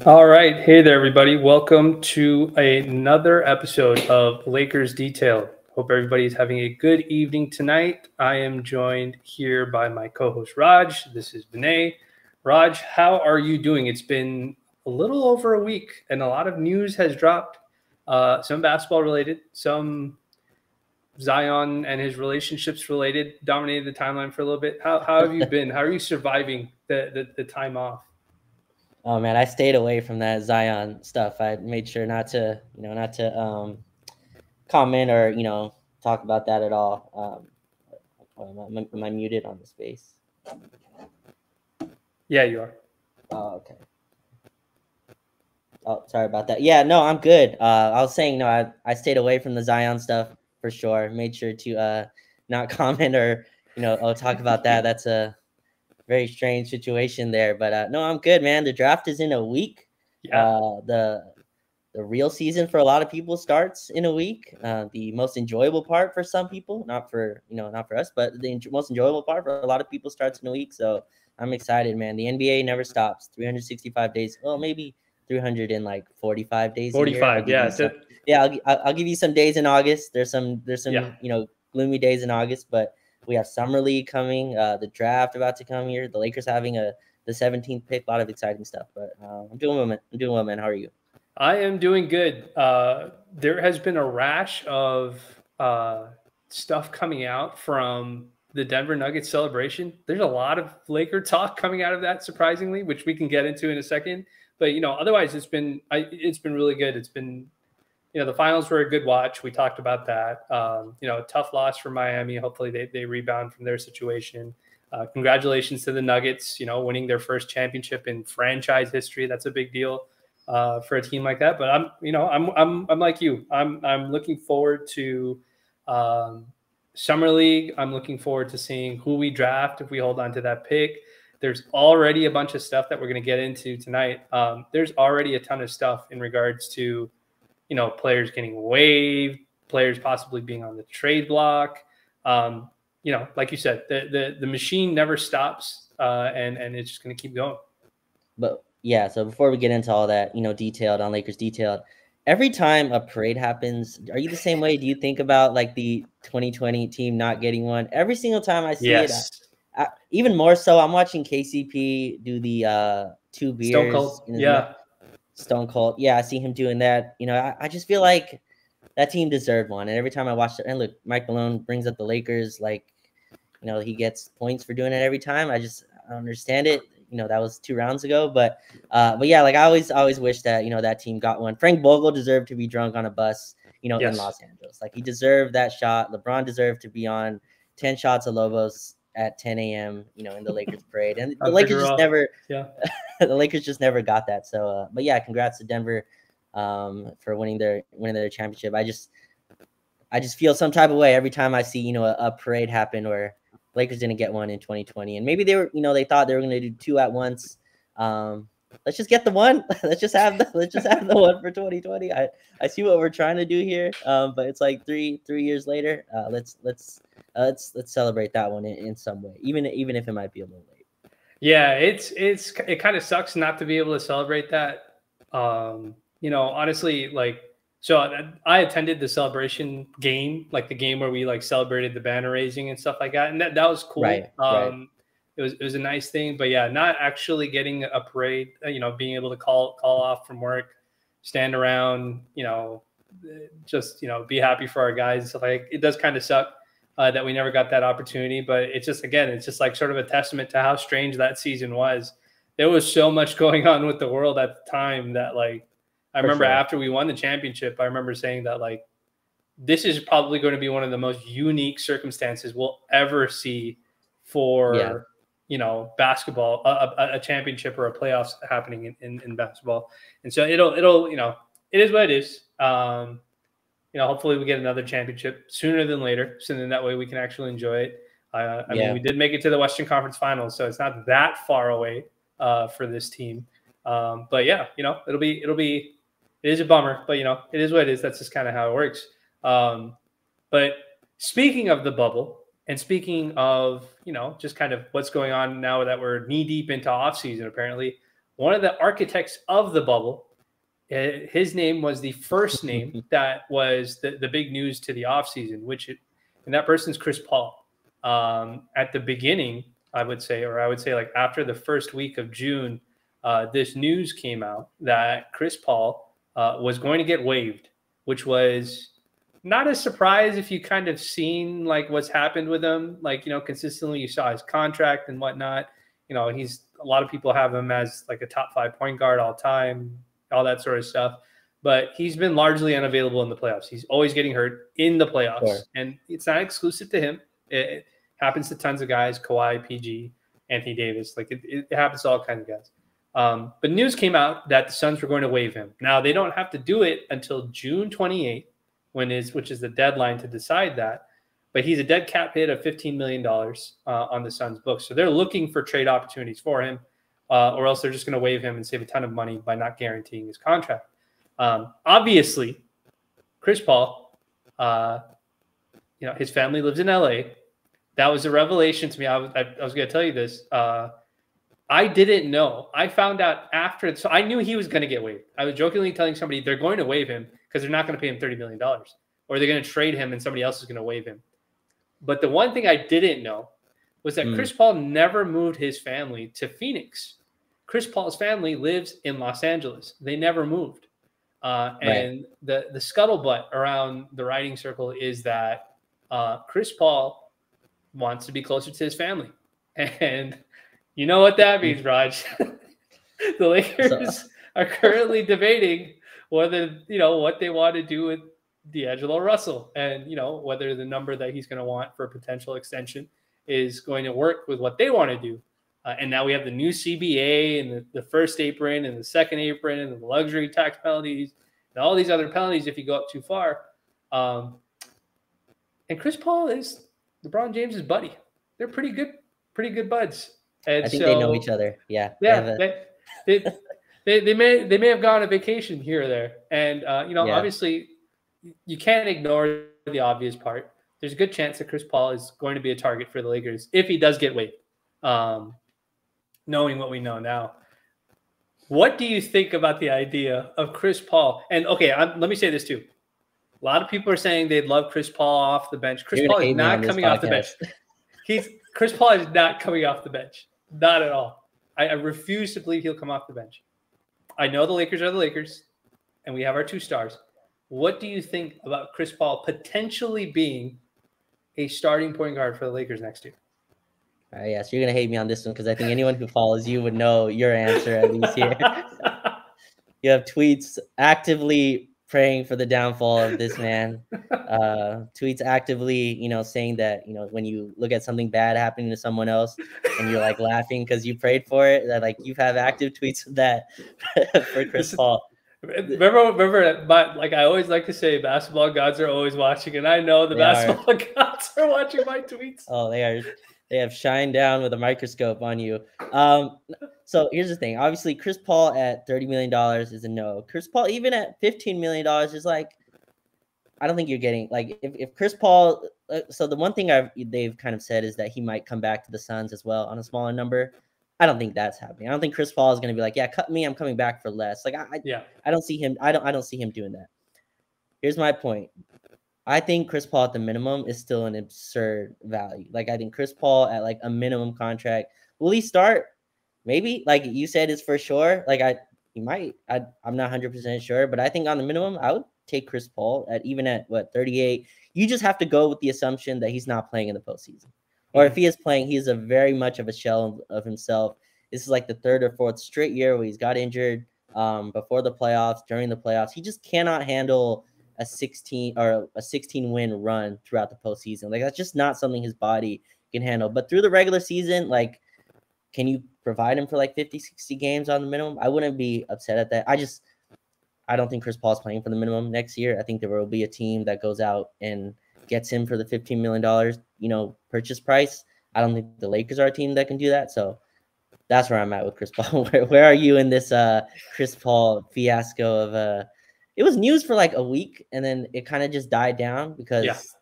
All right. Hey there, everybody. Welcome to another episode of Lakers Detailed. Hope everybody's having a good evening tonight. I am joined here by my co-host Raj. This is Vinay. Raj, how are you doing? It's been a little over a week and a lot of news has dropped. Some basketball related, some Zion and his relationships related, dominated the timeline for a little bit. How have you been? How are you surviving the time off? Oh man, I stayed away from that Zion stuff. I made sure not to comment or talk about that at all. Am I muted on the space? Yeah, you are. Oh, okay. Oh, sorry about that. Yeah, no, I'm good. I was saying I stayed away from the Zion stuff for sure. Made sure to not comment or talk about that. That's a very strange situation there. But no, I'm good, man. The draft is in a week. Yeah. The real season for a lot of people starts in a week. The most enjoyable part for some people, not for us, but the most enjoyable part for a lot of people starts in a week. So I'm excited, man. The NBA never stops. 365 days. Well, maybe 345 days a year. 45, yeah. I'll give you some days in August. There's some Yeah. gloomy days in August, but we have summer league coming. The draft about to come here. The Lakers having the 17th pick. A lot of exciting stuff. But I'm doing well, man. How are you? I am doing good. There has been a rash of stuff coming out from the Denver Nuggets celebration. There's a lot of Laker talk coming out of that, surprisingly, which we can get into in a second. But otherwise, it's been really good. It's been the finals were a good watch. We talked about that. A tough loss for Miami. Hopefully, they rebound from their situation. Congratulations to the Nuggets. Winning their first championship in franchise history. That's a big deal for a team like that. But I'm like you. I'm looking forward to summer league. I'm looking forward to seeing who we draft if we hold on to that pick. There's already a bunch of stuff that we're going to get into tonight. There's already a ton of stuff in regards to players getting waived, players possibly being on the trade block. Like you said, the machine never stops, and it's just going to keep going. But yeah, so before we get into all that, detailed on Lakers detailed, every time a parade happens, are you the same way? Do you think about like the 2020 team not getting one? Every single time I see it, even more so, I'm watching KCP do the 2 beers. Stone Cold. Yeah. Stone Cold. Yeah, I see him doing that. I just feel like that team deserved one. And every time I watch it, and look, Mike Malone brings up the Lakers, like, he gets points for doing it every time. I don't understand it. That was 2 rounds ago, but yeah, like I always wish that that team got one. Frank Vogel deserved to be drunk on a bus, yes, in Los Angeles. Like he deserved that shot. LeBron deserved to be on 10 shots of Lobos at 10 a.m. In the Lakers parade, and the Lakers just never, the Lakers just never got that. So, but yeah, congrats to Denver for winning their championship. I just feel some type of way every time I see a parade happen where Lakers didn't get one in 2020, and maybe they were they thought they were going to do 2 at once. Let's just get the one. let's just have the one for 2020. I see what we're trying to do here, but it's like three years later. Let's celebrate that one in some way, even if it might be a little late. Yeah, it kind of sucks not to be able to celebrate that. Honestly, like, so I attended the celebration game, like the game where we like celebrated the banner raising and stuff like that, and that was cool. Right. It was a nice thing, but yeah, not actually getting a parade. Being able to call off from work, stand around, just be happy for our guys and stuff like. It does kind of suck that we never got that opportunity, but it's just like sort of a testament to how strange that season was. There was so much going on with the world at the time that like. I remember after we won the championship, I remember saying that like, this is probably going to be one of the most unique circumstances we'll ever see for, basketball, a championship or a playoffs happening in basketball. And so it'll, it is what it is. Hopefully we get another championship sooner than later, so then that way we can actually enjoy it. I mean, we did make it to the Western Conference Finals, so it's not that far away for this team. But yeah, it is a bummer, but it is what it is. That's just kind of how it works. But speaking of the bubble and speaking of, just kind of what's going on now that we're knee deep into off season, apparently, one of the architects of the bubble. His name was the first name that was the big news to the offseason, and that person's Chris Paul. At the beginning, I would say like after the first week of June, this news came out that Chris Paul was going to get waived, which was not a surprise if you kind of seen like what's happened with him. Like, consistently you saw his contract and whatnot. A lot of people have him as like a top 5 point guard all time, all that sort of stuff. But he's been largely unavailable in the playoffs. He's always getting hurt in the playoffs. Sure. And it's not exclusive to him. It happens to tons of guys, Kawhi, PG, Anthony Davis. Like it happens to all kinds of guys. But news came out that the Suns were going to waive him. Now, they don't have to do it until June 28th, which is the deadline to decide that. But he's a dead cap hit of $15 million on the Suns' books. So they're looking for trade opportunities for him. Or else they're just going to waive him and save a ton of money by not guaranteeing his contract. Obviously, Chris Paul, his family lives in LA. That was a revelation to me. I was going to tell you this. I didn't know. I found out after. So I knew he was going to get waived. I was jokingly telling somebody they're going to waive him because they're not going to pay him $30 million. Or they're going to trade him and somebody else is going to waive him. But the one thing I didn't know was that Chris Paul never moved his family to Phoenix. Chris Paul's family lives in Los Angeles. They never moved. And the scuttlebutt around the writing circle is that Chris Paul wants to be closer to his family. And you know what that means, Raj. The Lakers are currently debating whether, what they want to do with D'Angelo Russell and, whether the number that he's going to want for a potential extension is going to work with what they want to do. And now we have the new CBA and the first apron and the second apron and the luxury tax penalties and all these other penalties if you go up too far. And Chris Paul is LeBron James's buddy. They're pretty good buds. And I think they know each other. Yeah. Yeah. They may have gone on a vacation here or there. And, obviously you can't ignore the obvious part. There's a good chance that Chris Paul is going to be a target for the Lakers if he does get waived. Knowing what we know now, what do you think about the idea of Chris Paul? And okay, let me say this too. A lot of people are saying they'd love Chris Paul off the bench. Chris Paul is not coming off the bench. Chris Paul is not coming off the bench. Not at all. I refuse to believe he'll come off the bench. I know the Lakers are the Lakers, and we have our 2 stars. What do you think about Chris Paul potentially being a starting point guard for the Lakers next year? Yes, you're going to hate me on this one because I think anyone who follows you would know your answer at least here. You have tweets actively praying for the downfall of this man. Tweets actively, saying that, when you look at something bad happening to someone else and you're like laughing because you prayed for it, that like you have active tweets of that for Chris Paul. Remember, like I always like to say, basketball gods are always watching, and I know the basketball gods are watching my tweets. Oh, they are. They have shined down with a microscope on you. So here's the thing. Obviously, Chris Paul at $30 million is a no. Chris Paul, even at $15 million, is like, I don't think you're getting, like, if Chris Paul, so the one thing they've kind of said is that he might come back to the Suns as well on a smaller number. I don't think that's happening. I don't think Chris Paul is going to be like, yeah, cut me, I'm coming back for less. Like, I don't see him. I don't see him doing that. Here's my point. I think Chris Paul at the minimum is still an absurd value. Like, I think Chris Paul at like a minimum contract, will he start? Maybe, like you said, is for sure. Like he might. I'm not 100% sure, but I think on the minimum, I would take Chris Paul at 38. You just have to go with the assumption that he's not playing in the postseason, or if he is playing, he is a very much of a shell of himself. This is like the 3rd or 4th straight year where he's got injured before the playoffs, during the playoffs. He just cannot handle a 16 win run throughout the postseason. Like, that's just not something his body can handle. But through the regular season, like, can you provide him for like 50, 60 games on the minimum? I wouldn't be upset at that. I don't think Chris Paul's playing for the minimum next year. I think there will be a team that goes out and gets him for the $15 million, purchase price. I don't think the Lakers are a team that can do that. So that's where I'm at with Chris Paul. Where are you in this Chris Paul fiasco of it was news for like a week and then it kind of just died down because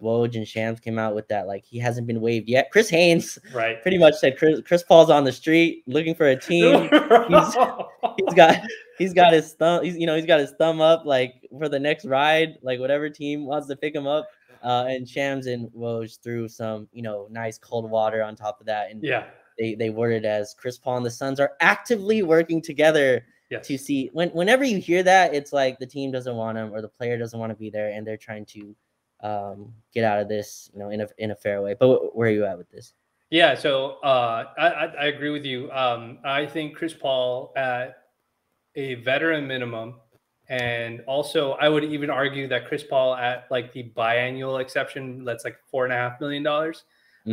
Woj and Shams came out with that, like, he hasn't been waived yet. Chris Haynes right pretty much said Chris Paul's on the street looking for a team. he's got his thumb, he's got his thumb up, like, for the next ride, like whatever team wants to pick him up. And Shams and Woj threw some, nice cold water on top of that. And yeah, they worded as Chris Paul and the Suns are actively working together to see. Whenever you hear that, it's like the team doesn't want him or the player doesn't want to be there, and they're trying to get out of this, in a fair way. But where are you at with this? Yeah, so I agree with you. I think Chris Paul at a veteran minimum, and also I would even argue that Chris Paul at like the biannual exception, that's like $4.5 million,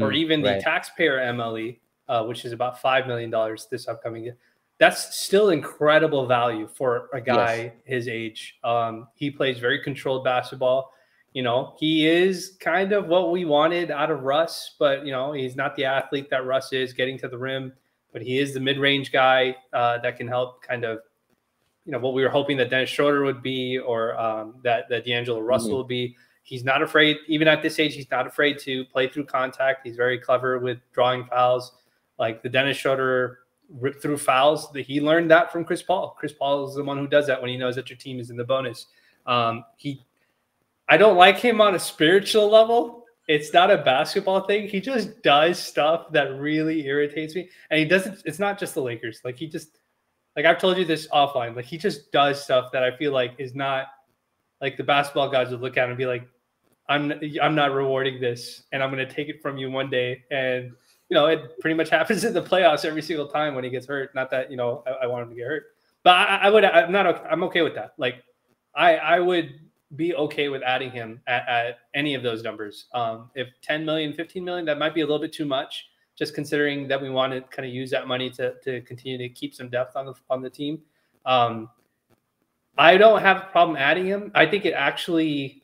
or even the taxpayer MLE, which is about $5 million this upcoming year. That's still incredible value for a guy his age. He plays very controlled basketball. He is kind of what we wanted out of Russ, but, he's not the athlete that Russ is, getting to the rim, but he is the mid-range guy that can help kind of, what we were hoping that Dennis Schroeder would be, or that D'Angelo Russell would be. He's not afraid, even at this age, he's not afraid to play through contact. He's very clever with drawing fouls. Like the Dennis Schroeder rip through fouls, he learned that from Chris Paul. Chris Paul is the one who does that when he knows that your team is in the bonus. I don't like him on a spiritual level. It's not a basketball thing. He just does stuff that really irritates me. And he doesn't, it's not just the Lakers. Like I've told you this offline, like he just does stuff that I feel like is not, like the basketball guys would look at and be like, I'm not rewarding this, and I'm going to take it from you one day. And, it pretty much happens in the playoffs every single time when he gets hurt. Not that, I want him to get hurt, but I'm okay with that. Like I would be okay with adding him at any of those numbers. If 10 million, 15 million, that might be a little bit too much, just considering that we want to kind of use that money to continue to keep some depth on the team. I don't have a problem adding him. I think it actually,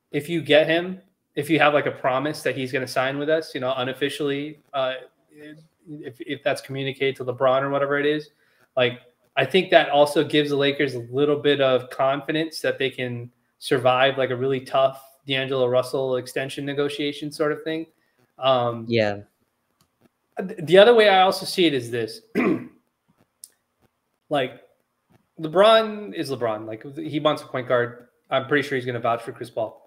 if you get him, if you have like a promise that he's going to sign with us, unofficially, if that's communicated to LeBron or whatever it is, like, I think that also gives the Lakers a little bit of confidence that they can survive like a really tough D'Angelo Russell extension negotiation sort of thing. Yeah. The other way I also see it is this. Like, LeBron is LeBron. Like, he wants a point guard. I'm pretty sure he's going to vouch for Chris Paul.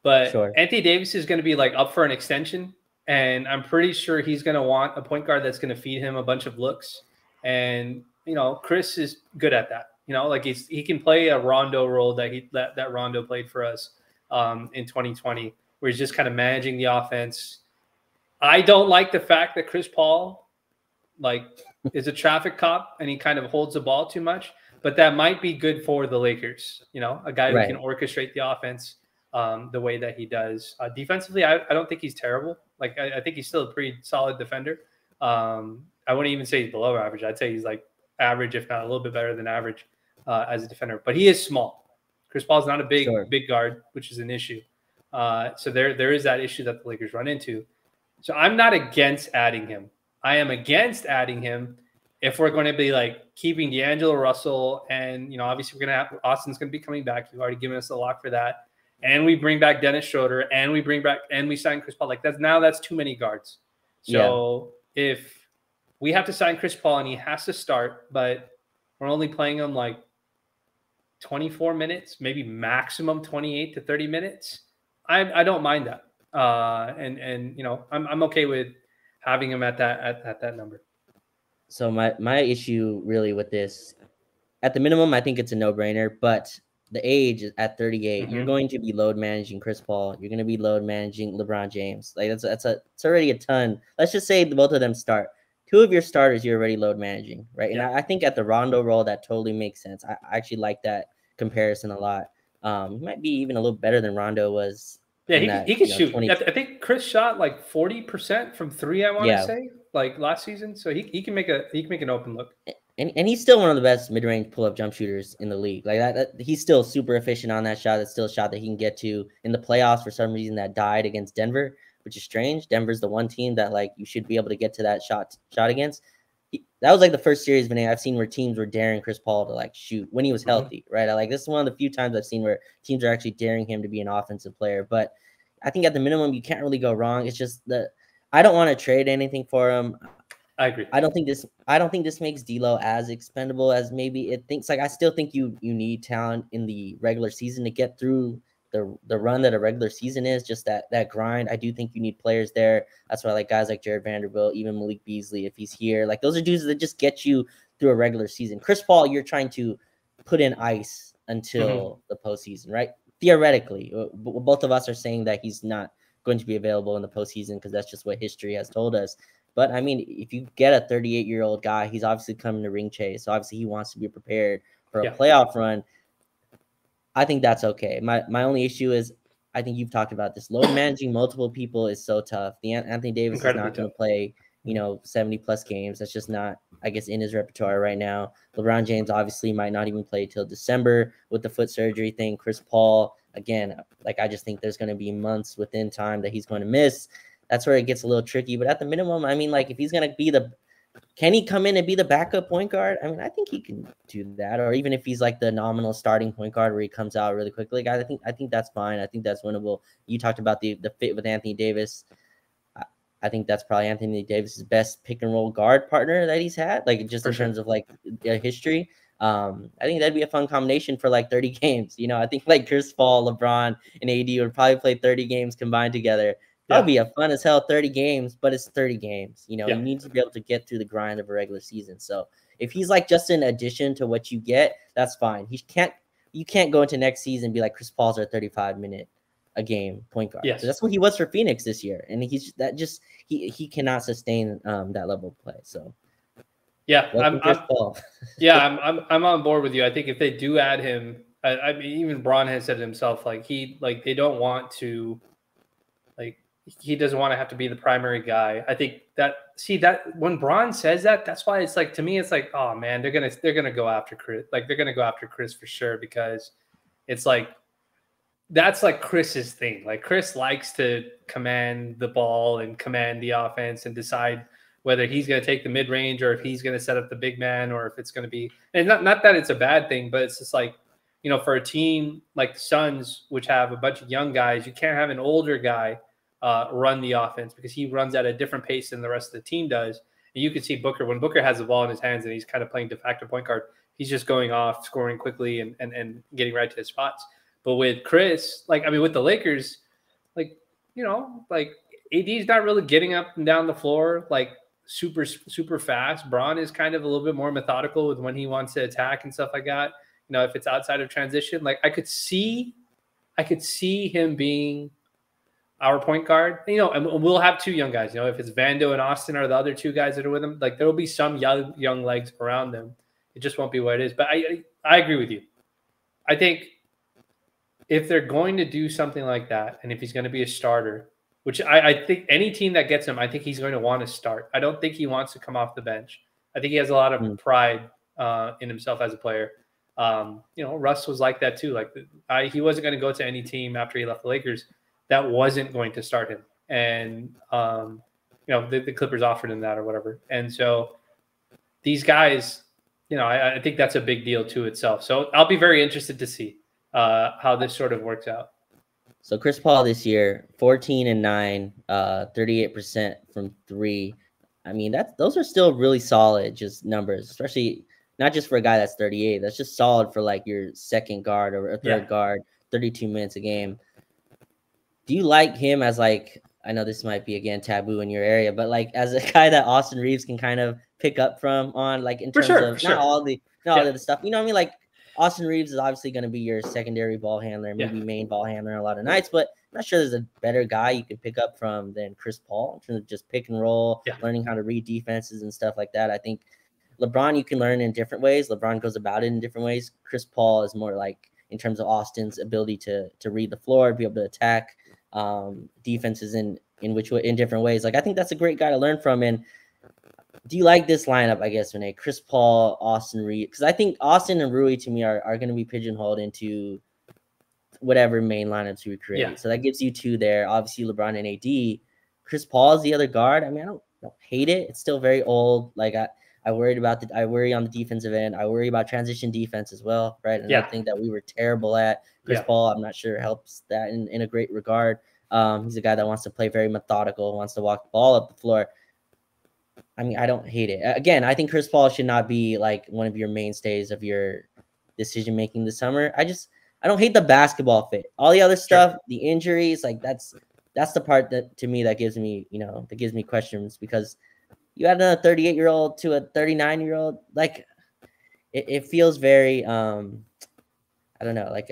But Anthony Davis is going to be like up for an extension, and I'm pretty sure he's going to want a point guard that's going to feed him a bunch of looks. And Chris is good at that. Like he can play a Rondo role that Rondo played for us in 2020, where he's just kind of managing the offense. I don't like the fact that Chris Paul is a traffic cop and he kind of holds the ball too much, but that might be good for the Lakers. A guy who can orchestrate the offense the way that he does. Defensively, I don't think he's terrible. Like I think he's still a pretty solid defender. I wouldn't even say he's below average. I'd say he's like average, if not a little bit better than average as a defender. But he is small. Chris Paul's not a big guard, which is an issue. So there is that issue that the Lakers run into. So I'm not against adding him. I am against adding him if we're going to be like keeping D'Angelo Russell, and obviously we're going to have Austin's going to be coming back. You've already given us a lock for that, and we bring back Dennis Schroeder, and we sign Chris Paul. Like that's too many guards. So if we have to sign Chris Paul and he has to start, but we're only playing him like 24 minutes, maybe maximum 28 to 30 minutes, I don't mind that. And I'm okay with having him at that number. So my issue really with this, at the minimum, I think it's a no-brainer, but the age is at 38. You're going to be load managing Chris Paul. You're going to be load managing LeBron James. Like it's already a ton. Let's just say both of them start. Two of your starters, you're already load managing, right? And I think at the Rondo role, that totally makes sense. I actually like that comparison a lot. He might be even a little better than Rondo was. Yeah, he can shoot. I think Chris shot like 40% from three, I want to say, like last season. So he can make an open look. And he's still one of the best mid-range pull-up jump shooters in the league. Like that, he's still super efficient on that shot. That's still a shot that he can get to. In the playoffs, for some reason, that died against Denver, which is strange. Denver's the one team that like you should be able to get to that shot against. That was like the first series, Vinay, I've seen where teams were daring Chris Paul to like shoot when he was healthy, right? This is one of the few times I've seen where teams are actually daring him to be an offensive player. But I think at the minimum you can't really go wrong. It's just that I don't want to trade anything for him. I agree. I don't think this makes D'Lo as expendable as maybe it thinks. Like, I still think you need talent in the regular season to get through the run that a regular season is, just that grind. I do think you need players there. That's why I like guys like Jared Vanderbilt, even Malik Beasley, if he's here. Like, those are dudes that just get you through a regular season. Chris Paul, you're trying to put in ice until the postseason, right? Theoretically, both of us are saying that he's not going to be available in the postseason because that's just what history has told us. But I mean, if you get a 38-year-old guy, he's obviously coming to ring chase. So obviously he wants to be prepared for a playoff run. I think that's okay. My only issue is, I think you've talked about this. Load managing multiple people is so tough. Anthony Davis is not going to play, 70 plus games. That's just not, I guess, in his repertoire right now. LeBron James obviously might not even play till December with the foot surgery thing. Chris Paul, again, like, I just think there's going to be months within time that he's going to miss. That's where it gets a little tricky. But at the minimum, I mean, like, if he's going to be can he come in and be the backup point guard? I mean, I think he can do that. Or even if he's like the nominal starting point guard where he comes out really quickly, guys, I think that's fine. I think that's winnable. You talked about the fit with Anthony Davis. I think that's probably Anthony Davis's best pick and roll guard partner that he's had, like, just in terms of like history. I think that'd be a fun combination for like 30 games. I think like Chris Paul, LeBron, and AD would probably play 30 games combined together. That'll be a fun as hell 30 games, but it's 30 games. You need to be able to get through the grind of a regular season. So if he's like just an addition to what you get, that's fine. You can't go into next season and be like, Chris Paul's our 35-minute a game point guard. Yes. So that's what he was for Phoenix this year. And he cannot sustain that level of play. So I'm on board with you. I think if they do add him, I mean, even Bron has said it himself, they don't want to, he doesn't want to have to be the primary guy. I think that when Bron says that, that's why it's like, to me, it's like, oh man, they're gonna go after Chris. Like, they're gonna go after Chris for sure, because it's like, that's like Chris's thing. Like, Chris likes to command the ball and command the offense and decide whether he's going to take the mid range or if he's going to set up the big man, or if it's going to be, and not that it's a bad thing, but it's just like, for a team like the Suns, which have a bunch of young guys, you can't have an older guy run the offense, because he runs at a different pace than the rest of the team does. And you can see Booker, when Booker has the ball in his hands and he's kind of playing de facto point guard, he's just going off, scoring quickly and getting right to his spots. But with Chris, with the Lakers, AD's not really getting up and down the floor super, super fast. Bron is kind of a little bit more methodical with when he wants to attack and stuff like that. If it's outside of transition, I could see him being our point guard, and we'll have two young guys. If it's Vando and Austin are the other two guys that are with him, there will be some young legs around them. It just won't be what it is. But I agree with you. I think if they're going to do something like that, and if he's going to be a starter, which I think any team that gets him, I think he's going to want to start. I don't think he wants to come off the bench. I think he has a lot of pride in himself as a player. Russ was like that too. He wasn't going to go to any team after he left the Lakers that wasn't going to start him. And, the Clippers offered him that or whatever. And so these guys, I think that's a big deal to itself. So I'll be very interested to see how this sort of works out. So Chris Paul this year, 14-9, 38% from three. I mean, those are still really solid just numbers, especially not just for a guy that's 38. That's just solid for your second guard or a third guard, 32 minutes a game. Do you like him as I know this might be again taboo in your area, but as a guy that Austin Reeves can kind of pick up from on in terms of not all the stuff, you know what I mean? Austin Reeves is obviously going to be your secondary ball handler, maybe main ball handler a lot of nights, but I'm not sure there's a better guy you can pick up from than Chris Paul in terms of just pick and roll, learning how to read defenses and stuff like that. I think LeBron you can learn in different ways. LeBron goes about it in different ways. Chris Paul is more in terms of Austin's ability to read the floor, be able to attack defenses in different ways. I think that's a great guy to learn from. And do you like this lineup, I guess, Renee? Chris Paul, Austin Reeves? Because I think Austin and Rui, to me, are going to be pigeonholed into whatever main lineups we create. Yeah. So that gives you two there. Obviously, LeBron and AD. Chris Paul is the other guard. I mean, I don't hate it. It's still very old. I worry on the defensive end. I worry about transition defense as well, right? And I think that we were terrible at. Chris Paul, I'm not sure helps that in a great regard. He's a guy that wants to play very methodical, wants to walk the ball up the floor. I mean, I don't hate it. Again, I think Chris Paul should not be like one of your mainstays of your decision making this summer. I don't hate the basketball fit. All the other stuff, the injuries, like that's the part that to me that gives me, that gives me questions, because you add a 38-year-old to a 39-year-old, like it feels very I don't know, like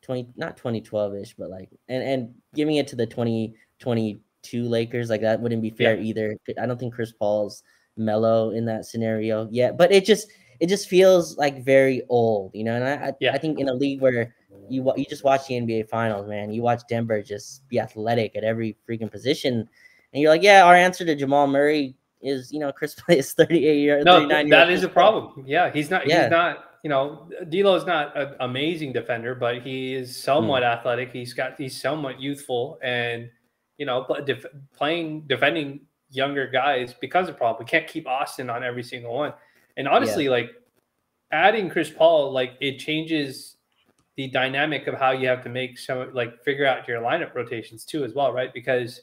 2012-ish, but like and giving it to the 2022 Lakers, like that wouldn't be fair either. I don't think Chris Paul's mellow in that scenario yet, but it just feels like very old, and I think in a league where you just watch the NBA Finals, man, you watch Denver just be athletic at every freaking position, and you're like, yeah, our answer to Jamal Murray is, Chris Paul is 38 years. No, that is a problem. Yeah, he's not. D'Lo is not an amazing defender, but he is somewhat athletic. He's somewhat youthful, and defending younger guys becomes a problem. We can't keep Austin on every single one. And honestly, like adding Chris Paul, like it changes the dynamic of how you have to figure out your lineup rotations too, as well, right? Because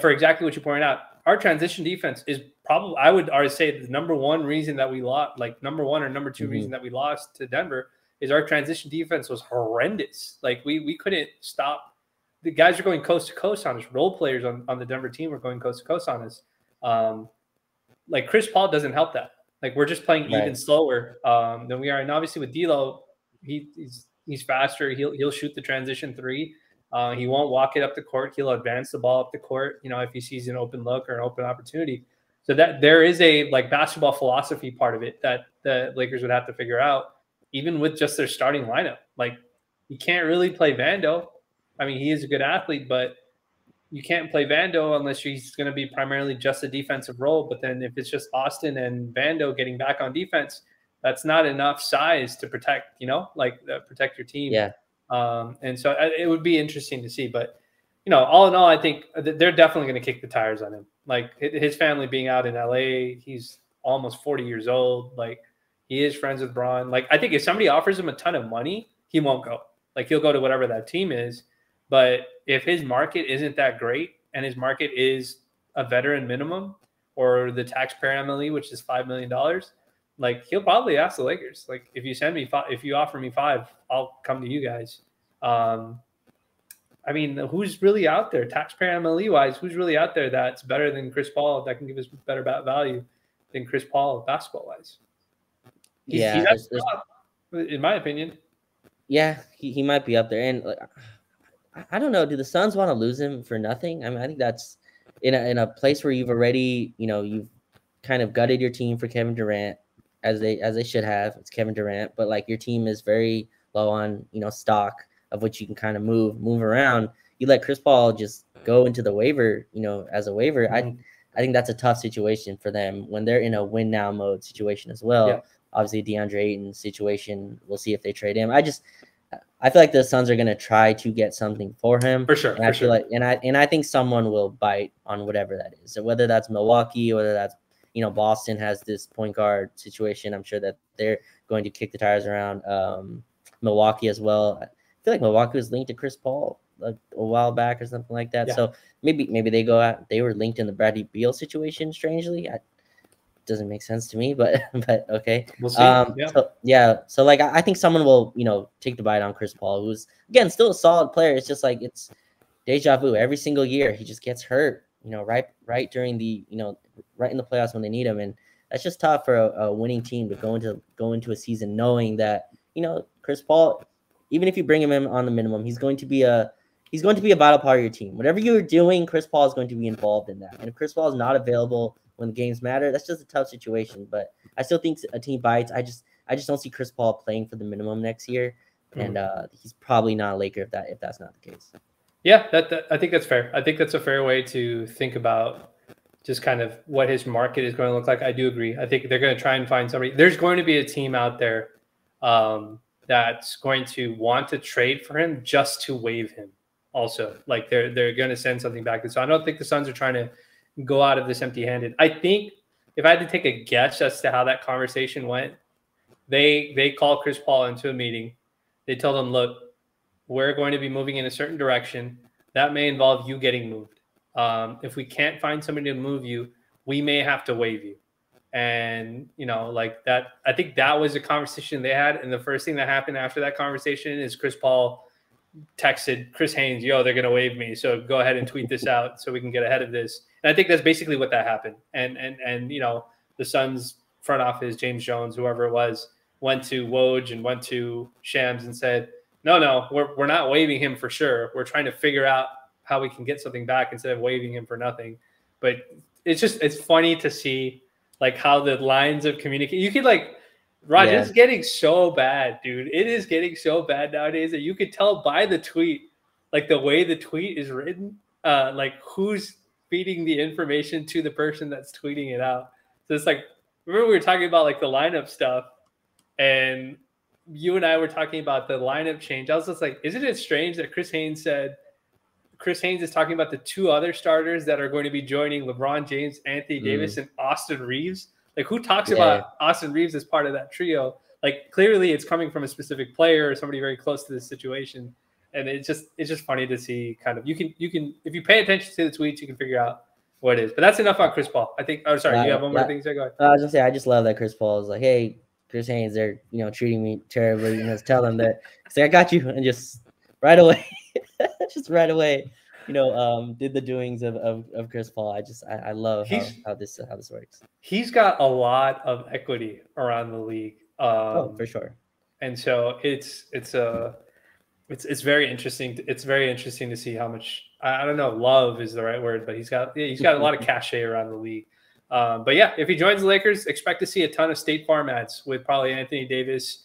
for exactly what you pointed out, our transition defense is probably, I would say, the number one reason that we lost, like number one or number two reason that we lost to Denver is our transition defense was horrendous. Like we couldn't stop. The guys are going coast to coast on us. Role players on the Denver team were going coast to coast on us. Like Chris Paul doesn't help that. Like we're just playing even slower than we are. And obviously with D'Lo, he's faster. He'll shoot the transition three. He won't walk it up the court. He'll advance the ball up the court, if he sees an open look or an open opportunity. So that there is a basketball philosophy part of it that the Lakers would have to figure out, even with just their starting lineup. Like you can't really play Vando. I mean, he is a good athlete, but you can't play Vando unless he's going to be primarily just a defensive role. But then if it's just Austin and Vando getting back on defense, that's not enough size to protect, protect your team. Yeah. And so it would be interesting to see. But, all in all, I think they're definitely going to kick the tires on him. Like his family being out in LA, he's almost 40 years old. Like he is friends with Bron. Like I think if somebody offers him a ton of money, he won't go. Like he'll go to whatever that team is. But if his market isn't that great and his market is a veteran minimum or the taxpayer MLE, which is $5 million, like he'll probably ask the Lakers, like if you offer me $5, I'll come to you guys. I mean, who's really out there taxpayer MLE wise? Who's really out there that's better than Chris Paul that can give us better value than Chris Paul basketball wise? He's in my opinion. Yeah, he might be up there, and I don't know. Do the Suns want to lose him for nothing? I mean, I think that's in a place where you've already, you've kind of gutted your team for Kevin Durant, as they should have. It's Kevin Durant, but like your team is very low on, stock of which you can kind of move around. You let Chris Paul just go into the waiver, as a waiver. I think that's a tough situation for them when they're in a win now mode situation as well. Yeah. Obviously, DeAndre Ayton's situation, we'll see if they trade him. I feel like the Suns are going to try to get something for him. For sure. And I feel like, and I think someone will bite on whatever that is. So whether that's Milwaukee, whether that's, Boston has this point guard situation, I'm sure that they're going to kick the tires around. Milwaukee as well. I feel like Milwaukee was linked to Chris Paul a while back or something like that. Yeah. So maybe they go out. They were linked in the Bradley Beal situation. Strangely, doesn't make sense to me, but okay. We'll see. So like I think someone will take the bite on Chris Paul, who's again still a solid player. It's just like it's deja vu every single year. He just gets hurt, right during the right in the playoffs when they need him, and that's just tough for a winning team to go into a season knowing that Chris Paul, even if you bring him in on the minimum, he's going to be a vital part of your team. Whatever you're doing, Chris Paul is going to be involved in that. And if Chris Paul is not available when the games matter, that's just a tough situation. But I still think a team bites. I just don't see Chris Paul playing for the minimum next year, and he's probably not a Laker if that's not the case. Yeah, I think that's fair. I think that's a fair way to think about just kind of what his market is going to look like. I do agree. I think they're going to try and find somebody. There's going to be a team out there that's going to want to trade for him just to waive him. Also, like they're going to send something back. So I don't think the Suns are trying to go out of this empty-handed. I think if I had to take a guess as to how that conversation went, they called Chris Paul into a meeting. They told him, look, we're going to be moving in a certain direction. that may involve you getting moved. If we can't find somebody to move you, we may have to waive you. And, you know, like that, I think that was a conversation they had. And the first thing that happened after that conversation is Chris Paul texted Chris Haynes, yo, they're going to waive me. So go ahead and tweet this out so we can get ahead of this. And I think that's basically what that happened. And you know, the Suns front office, James Jones, whoever it was, went to Woj and went to Shams and said, no, we're not waiving him for sure. We're trying to figure out how we can get something back instead of waiving him for nothing. But it's funny to see like how the lines of communication, you could like, Raj, it's getting so bad, dude. It is getting so bad nowadays that you could tell by the tweet, like the way the tweet is written, like who's feeding the information to the person that's tweeting it out. So it's like, remember we were talking about like the lineup stuff, and you and I were talking about the lineup change. I was just like, isn't it strange that Chris Haynes said Chris Haynes is talking about the two other starters that are going to be joining LeBron James, Anthony Davis, and Austin Reeves? Like, who talks about Austin Reeves as part of that trio? Like, clearly it's coming from a specific player or somebody very close to this situation. And it's just funny to see kind of, you can, if you pay attention to the tweets, you can figure out what it is. But that's enough on Chris Paul. I think, oh, sorry, you have one more thing to say? Go ahead. I was gonna say, I just love that Chris Paul is like, hey, Chris Haynes, they're, you know, treating me terribly. You know, tell them that, say, I got you. And just right away, you know, did the doings of Chris Paul. I love how this works. He's got a lot of equity around the league. For sure. And so it's very interesting. It's very interesting to see how much, I don't know, love is the right word, but he's got a lot of cachet around the league. But yeah, if he joins the Lakers, expect to see a ton of State Farm ads with probably Anthony Davis.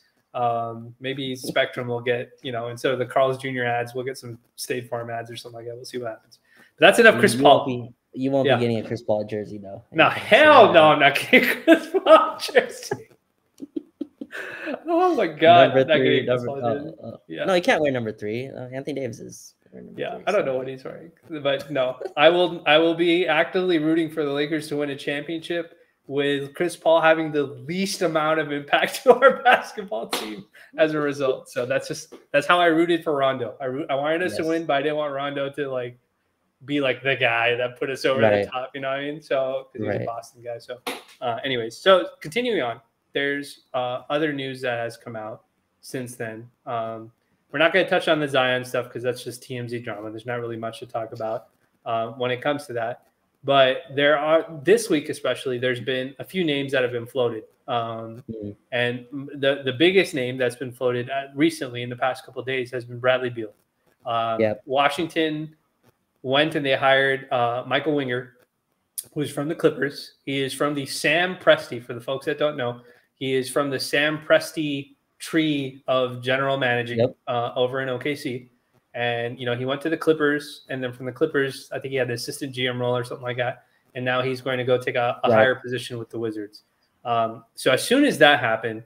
Maybe Spectrum will get, you know, instead of the Carl's Jr. ads, we'll get some State Farm ads or something like that. We'll see what happens. But that's enough Chris Paul. You won't be getting a Chris Paul jersey, though. No, hell no, I'm not getting a Chris Paul jersey. Oh my God! No, you can't wear number 3. Anthony Davis is. I don't know what he's wearing, but no, I will be actively rooting for the Lakers to win a championship with Chris Paul having the least amount of impact to our basketball team as a result. So that's how I rooted for Rondo. I wanted us to win, but I didn't want Rondo to like be like the guy that put us over the top. You know what I mean? So because he's a Boston guy. So, anyways, so continuing on. There's other news that has come out since then. We're not going to touch on the Zion stuff because that's just TMZ drama. There's not really much to talk about when it comes to that. But there are, this week especially, there's been a few names that have been floated. And the biggest name that's been floated recently in the past couple of days has been Bradley Beal. Washington went and they hired Michael Winger, who's from the Clippers. He is from the Sam Presti, for the folks that don't know. He is from the Sam Presti tree of general managing over in OKC. And, you know, he went to the Clippers, and then from the Clippers, I think he had the assistant GM role or something like that. And now he's going to go take a higher position with the Wizards. So as soon as that happened,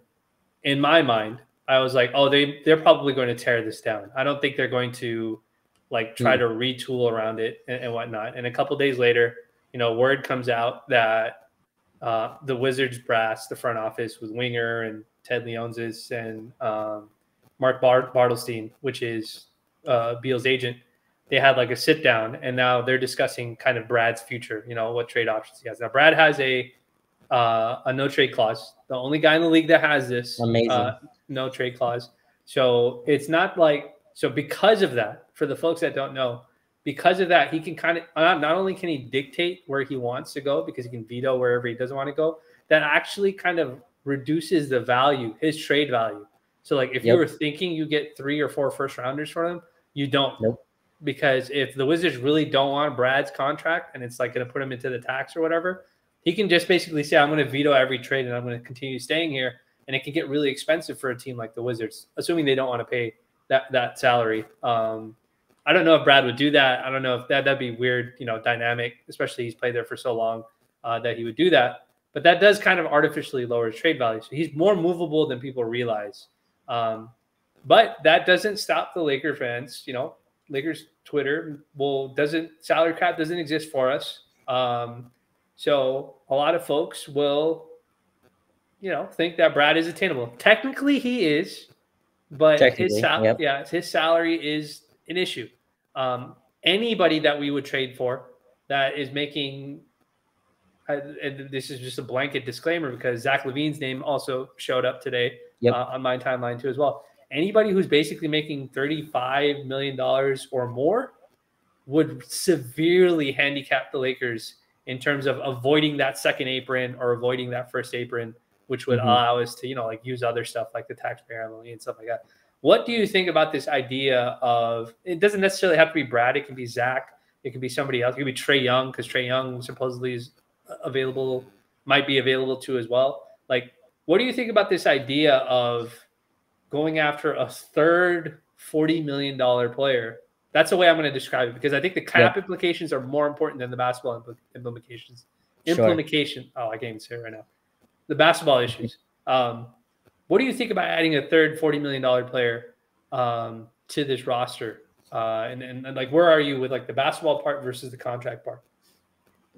in my mind, I was like, oh, they're probably going to tear this down. I don't think they're going to like try to retool around it and whatnot. And a couple of days later, you know, word comes out that the Wizards brass, the front office with Winger and Ted Leonsis and Mark Bartelstein, which is Beal's agent, they had like a sit down, and now they're discussing kind of Brad's future, you know, what trade options he has. Now, Brad has a no trade clause. The only guy in the league that has this no trade clause. So it's not like, so because of that, for the folks that don't know, because of that, he can kind of, not only can he dictate where he wants to go because he can veto wherever he doesn't want to go, that actually kind of reduces the value, his trade value. So like if you were thinking you get 3 or 4 first rounders for him, you don't. Because if the Wizards really don't want Brad's contract and it's like going to put him into the tax or whatever, he can just basically say, I'm going to veto every trade and I'm going to continue staying here. And it can get really expensive for a team like the Wizards, assuming they don't want to pay that salary. I don't know if Brad would do that. I don't know if that'd be weird, you know, dynamic, especially he's played there for so long that he would do that. But that does kind of artificially lower his trade value. So he's more movable than people realize. But that doesn't stop the Laker fans, you know, Lakers Twitter salary cap doesn't exist for us. So a lot of folks will, you know, think that Brad is attainable. Technically he is, but his salary is an issue. anybody that we would trade for that is making. And this is just a blanket disclaimer because Zach LaVine's name also showed up today on my timeline too as well. Anybody who's basically making $35 million or more would severely handicap the Lakers in terms of avoiding that second apron or avoiding that first apron, which would allow us to, like use other stuff like the taxpayer emily and stuff like that. What do you think about this idea of, it doesn't necessarily have to be Brad. It can be Zach. It can be somebody else. It could be Trae Young because Trae Young supposedly is might be available too as well. Like, what do you think about this idea of going after a third $40 million player? That's the way I'm going to describe it because I think the cap implications are more important than the basketball implications. Implementation. Oh, I can't even say it right now. The basketball issues. What do you think about adding a third $40 million player to this roster? And like, where are you with like the basketball part versus the contract part?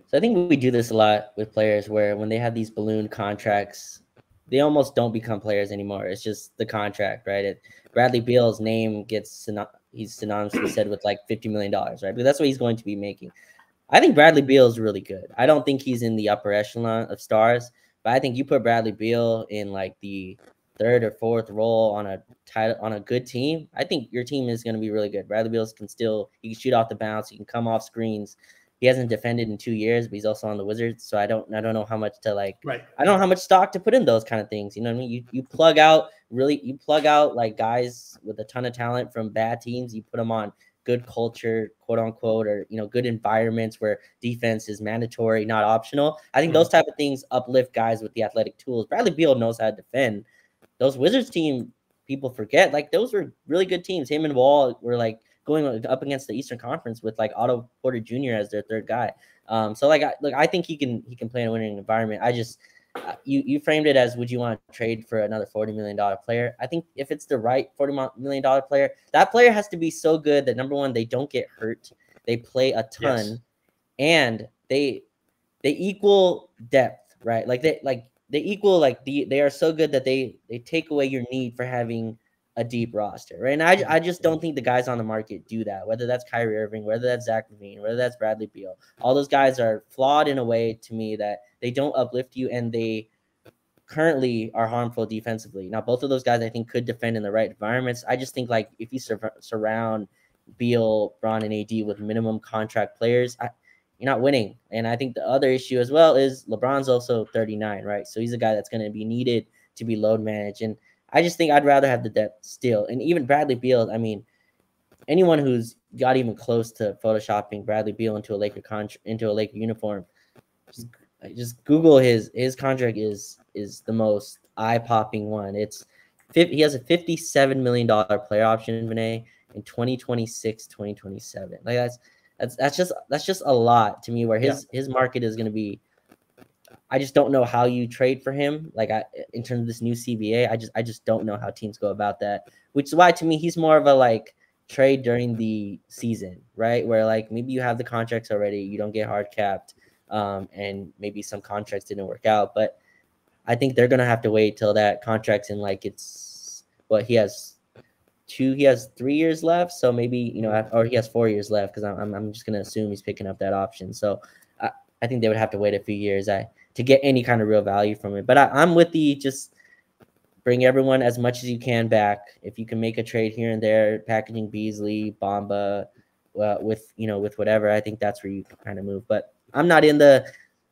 So I think we do this a lot with players where when they have these balloon contracts, they almost don't become players anymore. It's just the contract, right? Bradley Beal's name he's synonymously said with like $50 million, right? But that's what he's going to be making. I think Bradley Beal is really good. I don't think he's in the upper echelon of stars, but I think you put Bradley Beal in like the third or fourth role on a good team. I think your team is going to be really good. Bradley Beal he can shoot off the bounce. He can come off screens. He hasn't defended in 2 years, but he's also on the Wizards. So I don't know how much to like. Right. I don't know how much stock to put in those kind of things. You know what I mean? You plug out like guys with a ton of talent from bad teams. You put them on good culture, quote unquote, or good environments where defense is mandatory, not optional. I think those type of things uplift guys with the athletic tools. Bradley Beal knows how to defend. Those Wizards team, people forget, like those were really good teams. Him and Wall were like going up against the Eastern Conference with like Otto Porter Jr. as their third guy. So like, I think he can play in a winning environment. I just, you framed it as, would you want to trade for another $40 million player? I think if it's the right $40 million player, that player has to be so good that number one, they don't get hurt. They play a ton and they equal depth, right? They are so good that they take away your need for having a deep roster, right? And I just don't think the guys on the market do that, whether that's Kyrie Irving, whether that's Zach LaVine, whether that's Bradley Beal. All those guys are flawed in a way to me that they don't uplift you and they currently are harmful defensively. Now, both of those guys I think could defend in the right environments. I just think like if you surround Beal, Bron, and AD with minimum contract players, you're not winning. And I think the other issue as well is LeBron's also 39, right? So he's a guy that's going to be needed to be load managed. And I just think I'd rather have the depth still. And even Bradley Beal, I mean, anyone who's got even close to photoshopping Bradley Beal into a Laker uniform, just Google his contract is the most eye-popping one. He has a $57 million player option, Vinay, in 2026, 2027. Like that's just a lot to me. Where his market is going to be. I just don't know how you trade for him. Like in terms of this new CBA, I just don't know how teams go about that. Which is why to me he's more of a like trade during the season, right? Where like maybe you have the contracts already, you don't get hard capped, and maybe some contracts didn't work out. But I think they're gonna have to wait till that contract's in like he has 3 years left, so maybe or he has 4 years left because I'm just gonna assume he's picking up that option. So I think they would have to wait a few years to get any kind of real value from it. But I'm with just bring everyone as much as you can back. If you can make a trade here and there, packaging Beasley, Bamba, with whatever, I think that's where you can kind of move. But I'm not in the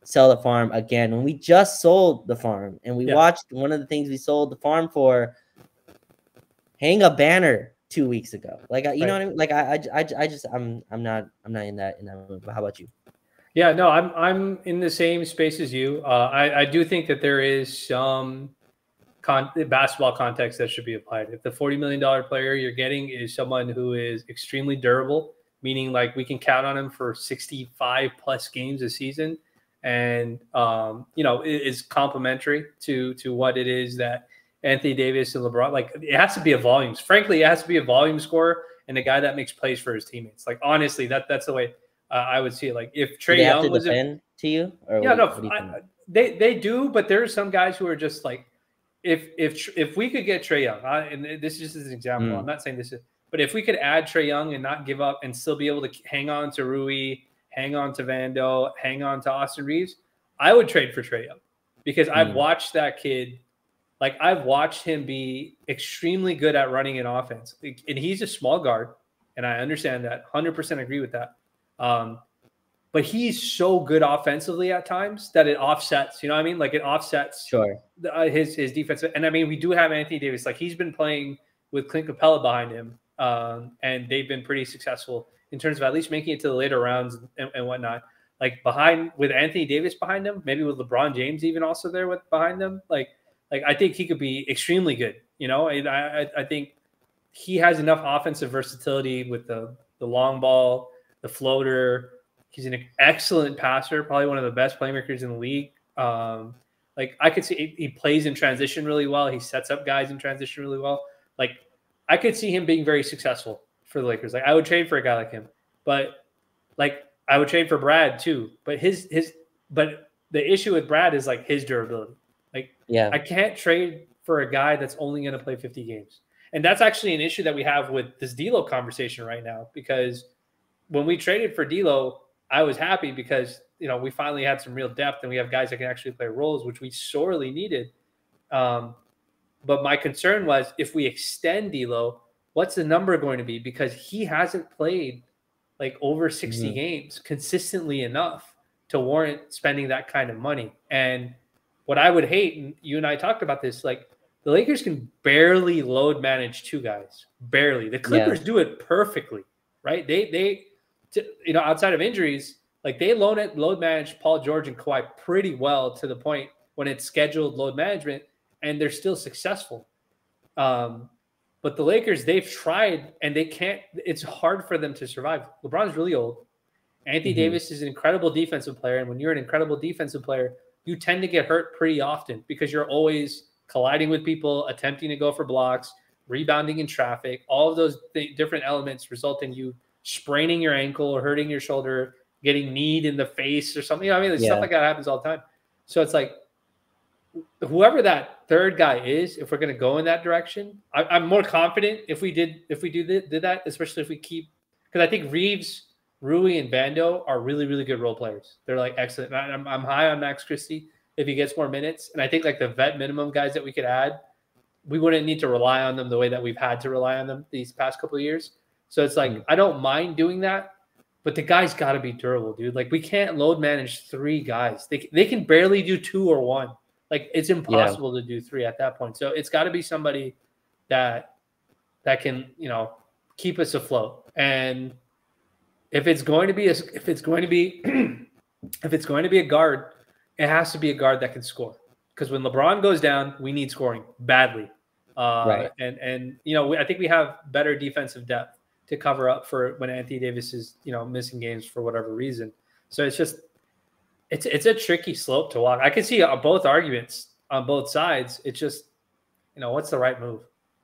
sell the farm again. When we just sold the farm and we watched one of the things we sold the farm for, hang a banner 2 weeks ago. Like you know what I mean? Like I'm not in that move. But how about you? Yeah, no, I'm in the same space as you. I do think that there is some basketball context that should be applied. If the $40 million player you're getting is someone who is extremely durable, meaning like we can count on him for 65 plus games a season, and is complementary to what it is that Anthony Davis and LeBron, like it has to be a volumes. Frankly, it has to be a volume scorer and a guy that makes plays for his teammates. Like honestly, that's the way. I would see it. Like if Trae Young was to you, or they do, but there are some guys who are just like, if we could get Trae Young, and this is just an example. I'm not saying this is, But if we could add Trae Young and not give up and still be able to hang on to Rui, hang on to Vando, hang on to Austin Reeves, I would trade for Trae Young because I've watched that kid. Like, I've watched him be extremely good at running an offense. And he's a small guard, and I understand that. 100% agree with that. But he's so good offensively at times that it offsets. You know what I mean? Like, it offsets his defense. And, I mean, we do have Anthony Davis. Like, he's been playing with Clint Capella behind him, and they've been pretty successful in terms of at least making it to the later rounds and whatnot. Like, with Anthony Davis behind them, maybe with LeBron James even also there behind them, like I think he could be extremely good. You know, I think he has enough offensive versatility with the long ball, the floater. He's an excellent passer, probably one of the best playmakers in the league. Like, I could see he plays in transition really well. He sets up guys in transition really well. Like, I could see him being very successful for the Lakers. Like, I would trade for a guy like him, but like, I would trade for Brad too. But but the issue with Brad is like his durability. Like, I can't trade for a guy that's only going to play 50 games. And that's actually an issue that we have with this D'Lo conversation right now, because when we traded for D'Lo, I was happy because, you know, we finally had some real depth and we have guys that can actually play roles, which we sorely needed. But my concern was, if we extend D'Lo, what's the number going to be? Because he hasn't played like over 60 games consistently enough to warrant spending that kind of money. And what I would hate, and you and I talked about this, like, the Lakers can barely load manage two guys. Barely. The Clippers do it perfectly, right? They you know, outside of injuries, like, they load manage Paul George and Kawhi pretty well to the point when it's scheduled load management, and they're still successful. But the Lakers, they've tried and they can't. It's hard for them to survive. LeBron's really old. Anthony Davis is an incredible defensive player. And when you're an incredible defensive player, you tend to get hurt pretty often because you're always colliding with people, attempting to go for blocks, rebounding in traffic. All of those different elements result in you spraining your ankle or hurting your shoulder, getting kneed in the face or something. You know what I mean? Stuff like that happens all the time. So it's like, whoever that third guy is, if we're going to go in that direction, I'm more confident if we do that, especially if we keep, because I think Reeves, Rui, and Vando are really, really good role players. They're like excellent. I'm high on Max Christie if he gets more minutes. And I think like the vet minimum guys that we could add, we wouldn't need to rely on them the way that we've had to rely on them these past couple of years. So it's like, I don't mind doing that, but the guy's got to be durable, dude. Like, we can't load manage three guys. They can barely do two or one. Like, it's impossible to do three at that point. So it's got to be somebody that can, you know, keep us afloat. And if it's going to be a guard, it has to be a guard that can score. Because when LeBron goes down, we need scoring badly. Right. And you know, I think we have better defensive depth to cover up for when Anthony Davis is, you know, missing games for whatever reason. So it's just, it's a tricky slope to walk. I can see both arguments on both sides. It's just, you know, what's the right move?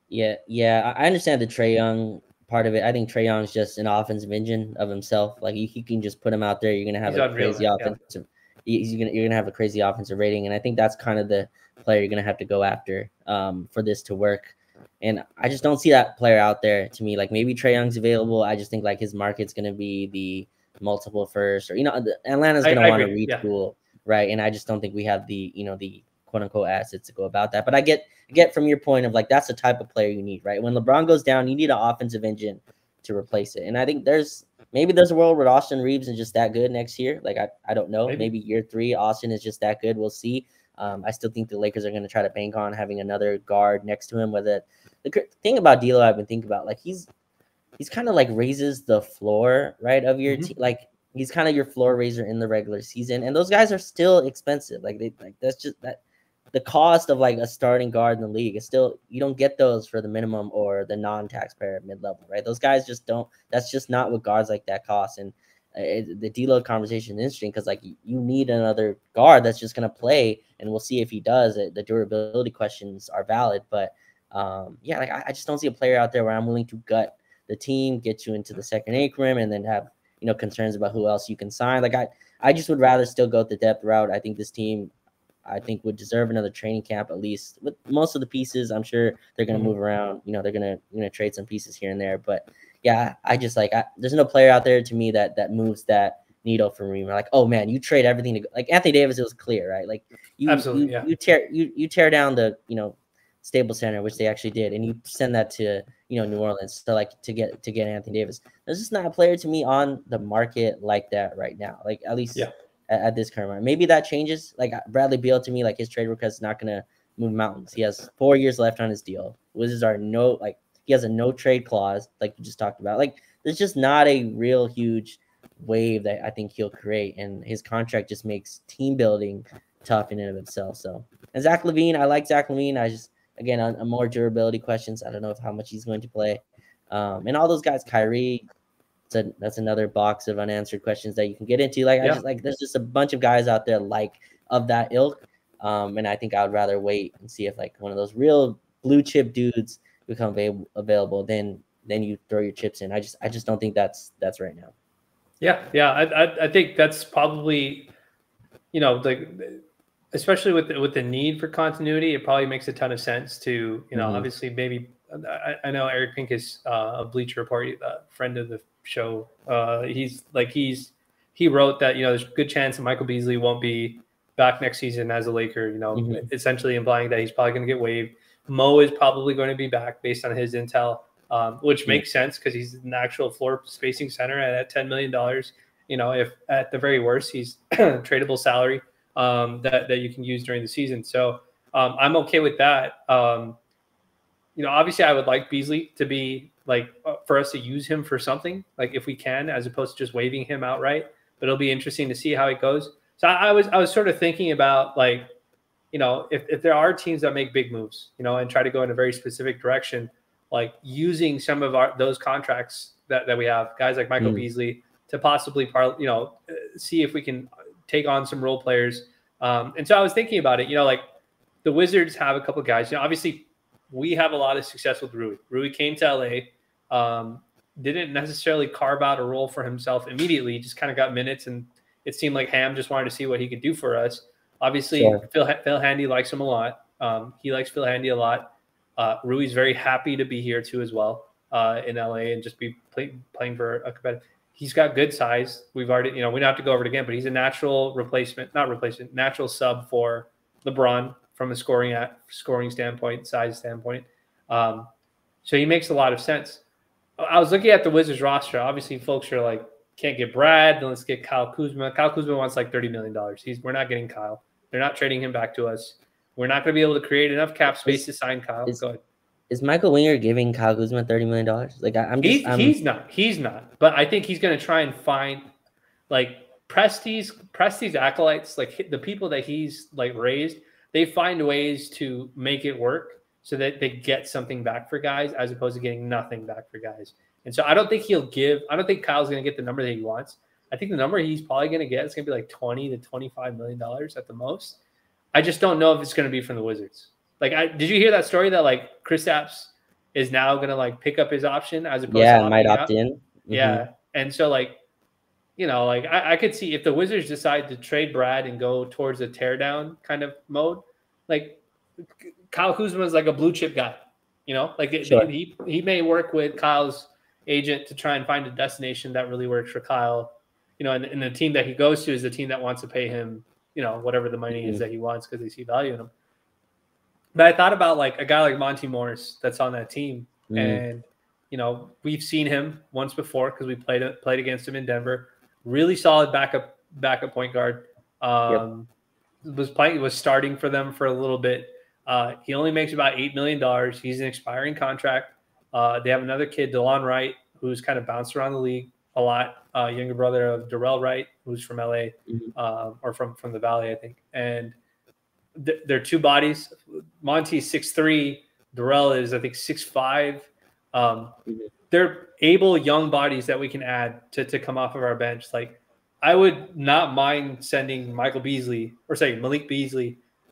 Yeah. I understand the Trae Young part of it. I think Trae Young's just an offensive engine of himself. Like, you can just put him out there. You're gonna have a crazy offensive. You're gonna have a crazy offensive rating, and I think that's kind of the player you're gonna have to go after for this to work. And I just don't see that player out there to me. Like, maybe Trae Young's available. I just think like his market's gonna be the multiple first, or, you know, Atlanta's gonna want to retool, right? And I just don't think we have the, you know, the quote unquote assets to go about that. But I get from your point of like, that's the type of player you need, right? When LeBron goes down, you need an offensive engine to replace it. And I think maybe there's a world where Austin Reeves is just that good next year. Like, I don't know. Maybe year 3, Austin is just that good. We'll see. I still think the Lakers are going to try to bank on having another guard next to him. The thing about D'Lo I've been thinking about, like, he's kind of like raises the floor, right, of your team. Like, he's kind of your floor raiser in the regular season. And those guys are still expensive. That's just that. The cost of like a starting guard in the league is still, you don't get those for the minimum or the non-taxpayer mid-level, right? Those guys just don't. That's just not what guards like that cost. And the D'Lo conversation is interesting because like you need another guard that's just gonna play, and we'll see if he does. The durability questions are valid, but yeah, like I just don't see a player out there where I'm willing to gut the team, get you into the second increment, and then have, you know, concerns about who else you can sign. Like I just would rather still go the depth route. I think this team I think would deserve another training camp at least. With most of the pieces, I'm sure they're going to move around. You know, they're going to trade some pieces here and there. But yeah, I just like there's no player out there to me that moves that needle for me. Like, oh man, you trade everything to go. Like Anthony Davis, it was clear, right? Like you tear down the Staples Center, which they actually did, and you send that to New Orleans to get Anthony Davis. There's just not a player to me on the market like that right now. Like at least at this current moment. Maybe that changes. Like Bradley Beal to me, like his trade request is not gonna move mountains. He has 4 years left on his deal. Wizards are he has a no trade clause, like you just talked about. Like there's just not a real huge wave that I think he'll create, and his contract just makes team building tough in and of itself. So, and Zach LaVine, I like Zach LaVine. I just again on more durability questions. I don't know how much he's going to play, and all those guys, Kyrie. That's another box of unanswered questions that you can get into. Like I just like there's just a bunch of guys out there like of that ilk, and I think I would rather wait and see if like one of those real blue chip dudes become available. Then you throw your chips in. I just don't think that's right now. I think that's probably, especially with the need for continuity, it probably makes a ton of sense to, obviously maybe I know Eric Pincus, a Bleacher Report, friend of the show. He wrote that, there's a good chance that Michael Beasley won't be back next season as a Laker, essentially implying that he's probably going to get waived. Mo is probably going to be back based on his intel, which makes sense because he's an actual floor spacing center at $10 million. If at the very worst, he's tradable salary that you can use during the season. So I'm okay with that. Obviously I would like Beasley to be for us to use him for something, like if we can, as opposed to just waiving him outright, but it'll be interesting to see how it goes. So I was sort of thinking about if there are teams that make big moves, and try to go in a very specific direction, like using some of those contracts that we have, guys like Michael Beasley, to possibly see if we can take on some role players. And so I was thinking about it, like the Wizards have a couple of guys, obviously we have a lot of success with Rui. Rui came to LA, didn't necessarily carve out a role for himself immediately, just kind of got minutes, and it seemed like Ham just wanted to see what he could do for us. Obviously, Phil Handy likes him a lot. He likes Phil Handy a lot. Rui's very happy to be here too as well in LA and just be playing for a competitive. He's got good size. We've already, we don't have to go over it again, but he's a natural natural sub for LeBron from a scoring standpoint, size standpoint. So he makes a lot of sense. I was looking at the Wizards roster. Obviously, folks are like, can't get Brad, then let's get Kyle Kuzma. Kyle Kuzma wants like $30 million. We're not getting Kyle. They're not trading him back to us. We're not going to be able to create enough cap space to sign Kyle. Go ahead. Is Michael Winger giving Kyle Kuzma $30 million? Like He's not. But I think he's going to try and find like Presti's acolytes, like the people that he's like raised. They find ways to make it work so that they get something back for guys as opposed to getting nothing back for guys. And so I don't think Kyle's going to get the number that he wants. I think the number he's probably going to get is going to be like $20 to $25 million at the most. I just don't know if it's going to be from the Wizards. Like, did you hear that story that like Kristaps is now going to like pick up his option as opposed to might opt in. Mm-hmm. Yeah. And so like, I could see if the Wizards decide to trade Brad and go towards a teardown kind of mode, like Kyle Kuzma is like a blue chip guy, he may work with Kyle's agent to try and find a destination that really works for Kyle, and the team that he goes to is the team that wants to pay him, whatever the money is that he wants because they see value in him. But I thought about like a guy like Monty Morris that's on that team, and we've seen him once before because we played against him in Denver. Really solid backup point guard. Was starting for them for a little bit. He only makes about $8 million. He's an expiring contract. They have another kid, DeLon Wright, who's kind of bounced around the league a lot. Younger brother of Darrell Wright, who's from LA, or from the Valley, I think. And they're two bodies. Monty's 6'3". Darrell is, I think, 6'5". They're able young bodies that we can add to come off of our bench. Like, I would not mind sending Malik Beasley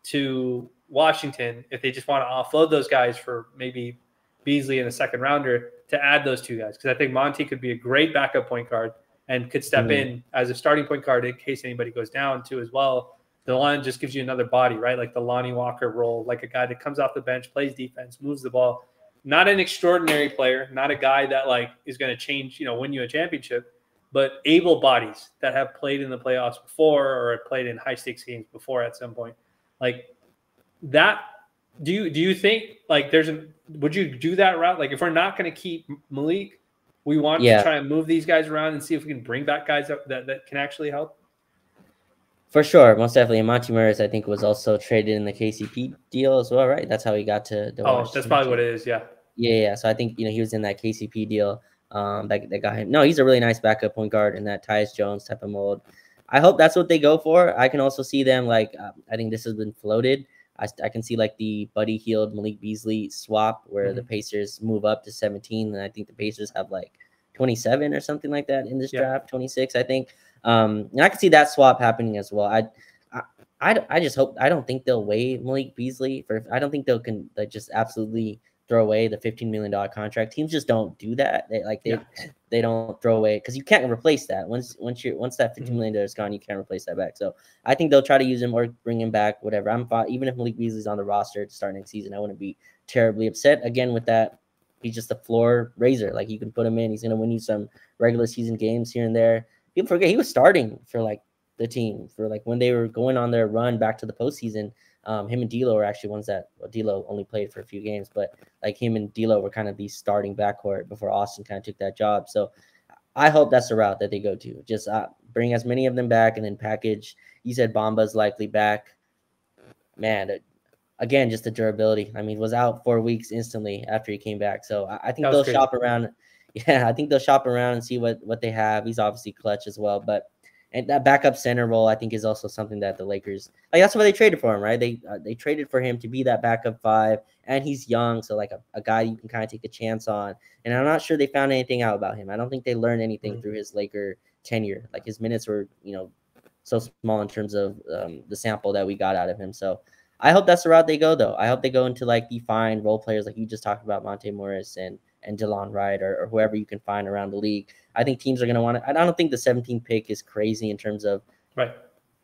to Washington if they just want to offload those guys for maybe Beasley in a second rounder to add those two guys. Because I think Monty could be a great backup point guard and could step in as a starting point guard in case anybody goes down too as well. Delon just gives you another body, right? Like the Lonnie Walker role, like a guy that comes off the bench, plays defense, moves the ball. Not an extraordinary player, not a guy that like is going to change, win you a championship, but able bodies that have played in the playoffs before or have played in high stakes games before at some point. Like that. Do you think like would you do that route? Like if we're not going to keep Malik, we want to try and move these guys around and see if we can bring back guys that can actually help. For sure, most definitely. And Monte Morris, I think, was also traded in the KCP deal as well, right? That's how he got to the Washington. That's probably what it is, yeah. Yeah. So I think he was in that KCP deal. That got him. No, he's a really nice backup point guard in that Tyus Jones type of mold. I hope that's what they go for. I can also see them like I think this has been floated. I can see like the Buddy Hield Malik Beasley swap where the Pacers move up to 17, and I think the Pacers have like 27 or something like that in this draft, 26, I think. And I can see that swap happening as well. I just hope. I don't think they'll waive Malik Beasley I don't think they'll just absolutely throw away the $15 million contract. Teams just don't do that. They don't throw away because you can't replace that. Once that $15 million is gone, you can't replace that back. So I think they'll try to use him or bring him back, whatever. I'm fine. Even if Malik Beasley's on the roster to start next season, I wouldn't be terribly upset. Again, with that, he's just a floor raiser. Like you can put him in, he's gonna win you some regular season games here and there. People forget he was starting for like the team for like when they were going on their run back to the postseason. Him and D'Lo were actually ones that D'Lo only played for a few games, but like him and D'Lo were kind of the starting backcourt before Austin kind of took that job. So I hope that's the route that they go to. Just bring as many of them back and then package. You said Bamba's likely back. Man, again, just the durability. I mean, was out 4 weeks instantly after he came back. So I think they'll shop around. Yeah, I think they'll shop around and see what they have. He's obviously clutch as well, and that backup center role, I think, is also something that the Lakers that's why they traded for him, right? They traded for him to be that backup five, and he's young, so like a guy you can kind of take a chance on. And I'm not sure they found anything out about him. I don't think they learned anything through his Laker tenure. Like his minutes were, so small in terms of the sample that we got out of him. So I hope that's the route they go, though. I hope they go into like the fine role players, like you just talked about, Monte Morris and Delon Wright or whoever you can find around the league. I think teams are going to want to. I don't think the 17th pick is crazy in terms of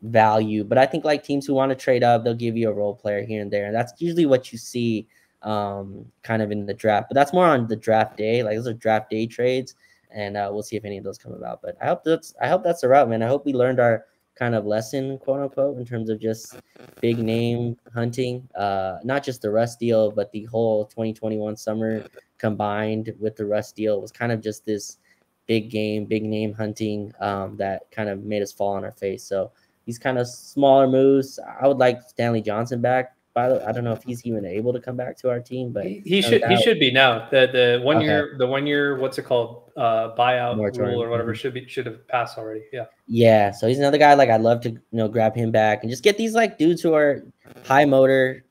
value, but I think like teams who want to trade up, they'll give you a role player here and there, and that's usually what you see kind of in the draft. But that's more on the draft day. Like those are draft day trades, and we'll see if any of those come about. But I hope that's the route, man. I hope we learned our kind of lesson, quote unquote, in terms of just big name hunting, not just the Russ deal, but the whole 2021 summer combined with the Russ deal was kind of just this big name hunting that kind of made us fall on our face. So these kind of smaller moves, I would like Stanley Johnson back. By the way, I don't know if he's even able to come back to our team, but he should be now. The 1 year what's it called, buyout rule or whatever should have passed already. Yeah. So he's another guy like I'd love to grab him back and just get these like dudes who are high motor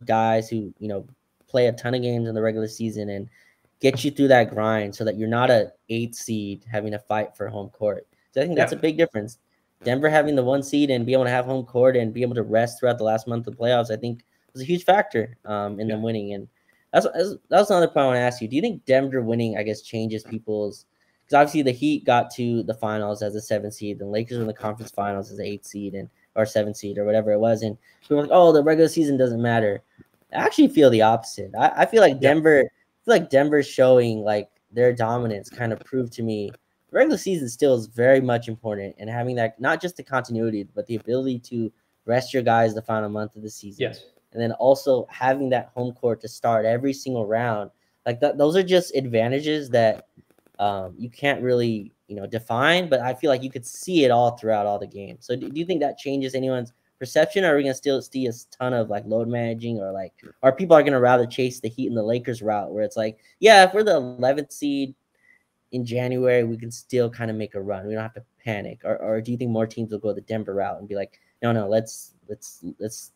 guys who play a ton of games in the regular season and get you through that grind so that you're not a 8th seed having to fight for home court. So I think that's a big difference. Denver having the 1 seed and be able to have home court and be able to rest throughout the last month of the playoffs, I think was a huge factor in them winning. And that's another point I want to ask you. Do you think Denver winning, I guess, changes people's – because obviously the Heat got to the finals as a 7th seed, and Lakers were in the conference finals as an 8th seed or 7th seed or whatever it was. And people were like, oh, the regular season doesn't matter. I actually feel the opposite. I feel like Denver's showing like their dominance kind of proved to me the regular season still is very much important, and having that, not just the continuity, but the ability to rest your guys the final month of the season. Yes. And then also having that home court to start every single round. Like those are just advantages that you can't really, define, but I feel like you could see it all throughout all the games. So do you think that changes anyone's perception, or are we going to still see a ton of like load managing, or people are going to rather chase the Heat and the Lakers route where it's like, yeah, if we're the 11th seed in January, we can still kind of make a run. We don't have to panic. Or do you think more teams will go the Denver route and be like, no, let's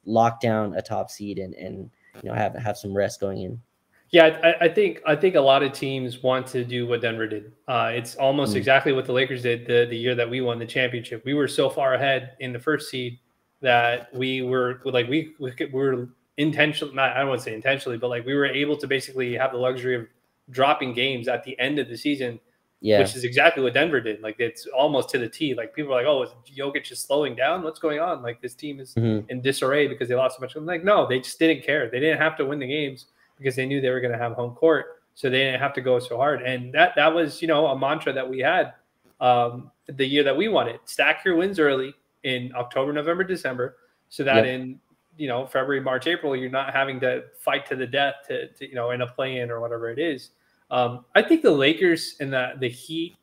lock down a top seed and have some rest going in? Yeah, I think a lot of teams want to do what Denver did. It's almost exactly what the Lakers did the year that we won the championship. We were so far ahead in the 1st seed that we were like we were intentional. Not, I don't want to say intentionally, but like we were able to basically have the luxury of dropping games at the end of the season Yeah. Which is exactly what Denver did. Like, it's almost to the T. Like, people are like, oh, is Jokic just slowing down? What's going on? Like, this team is in disarray because they lost so much. I'm like, no, they just didn't care. They didn't have to win the games because they knew they were going to have home court. So they didn't have to go so hard. And that was, a mantra that we had the year that we won it. Stack your wins early in October, November, December, so that in February, March, April, you're not having to fight to the death to in a play-in or whatever it is. I think the Lakers and the Heat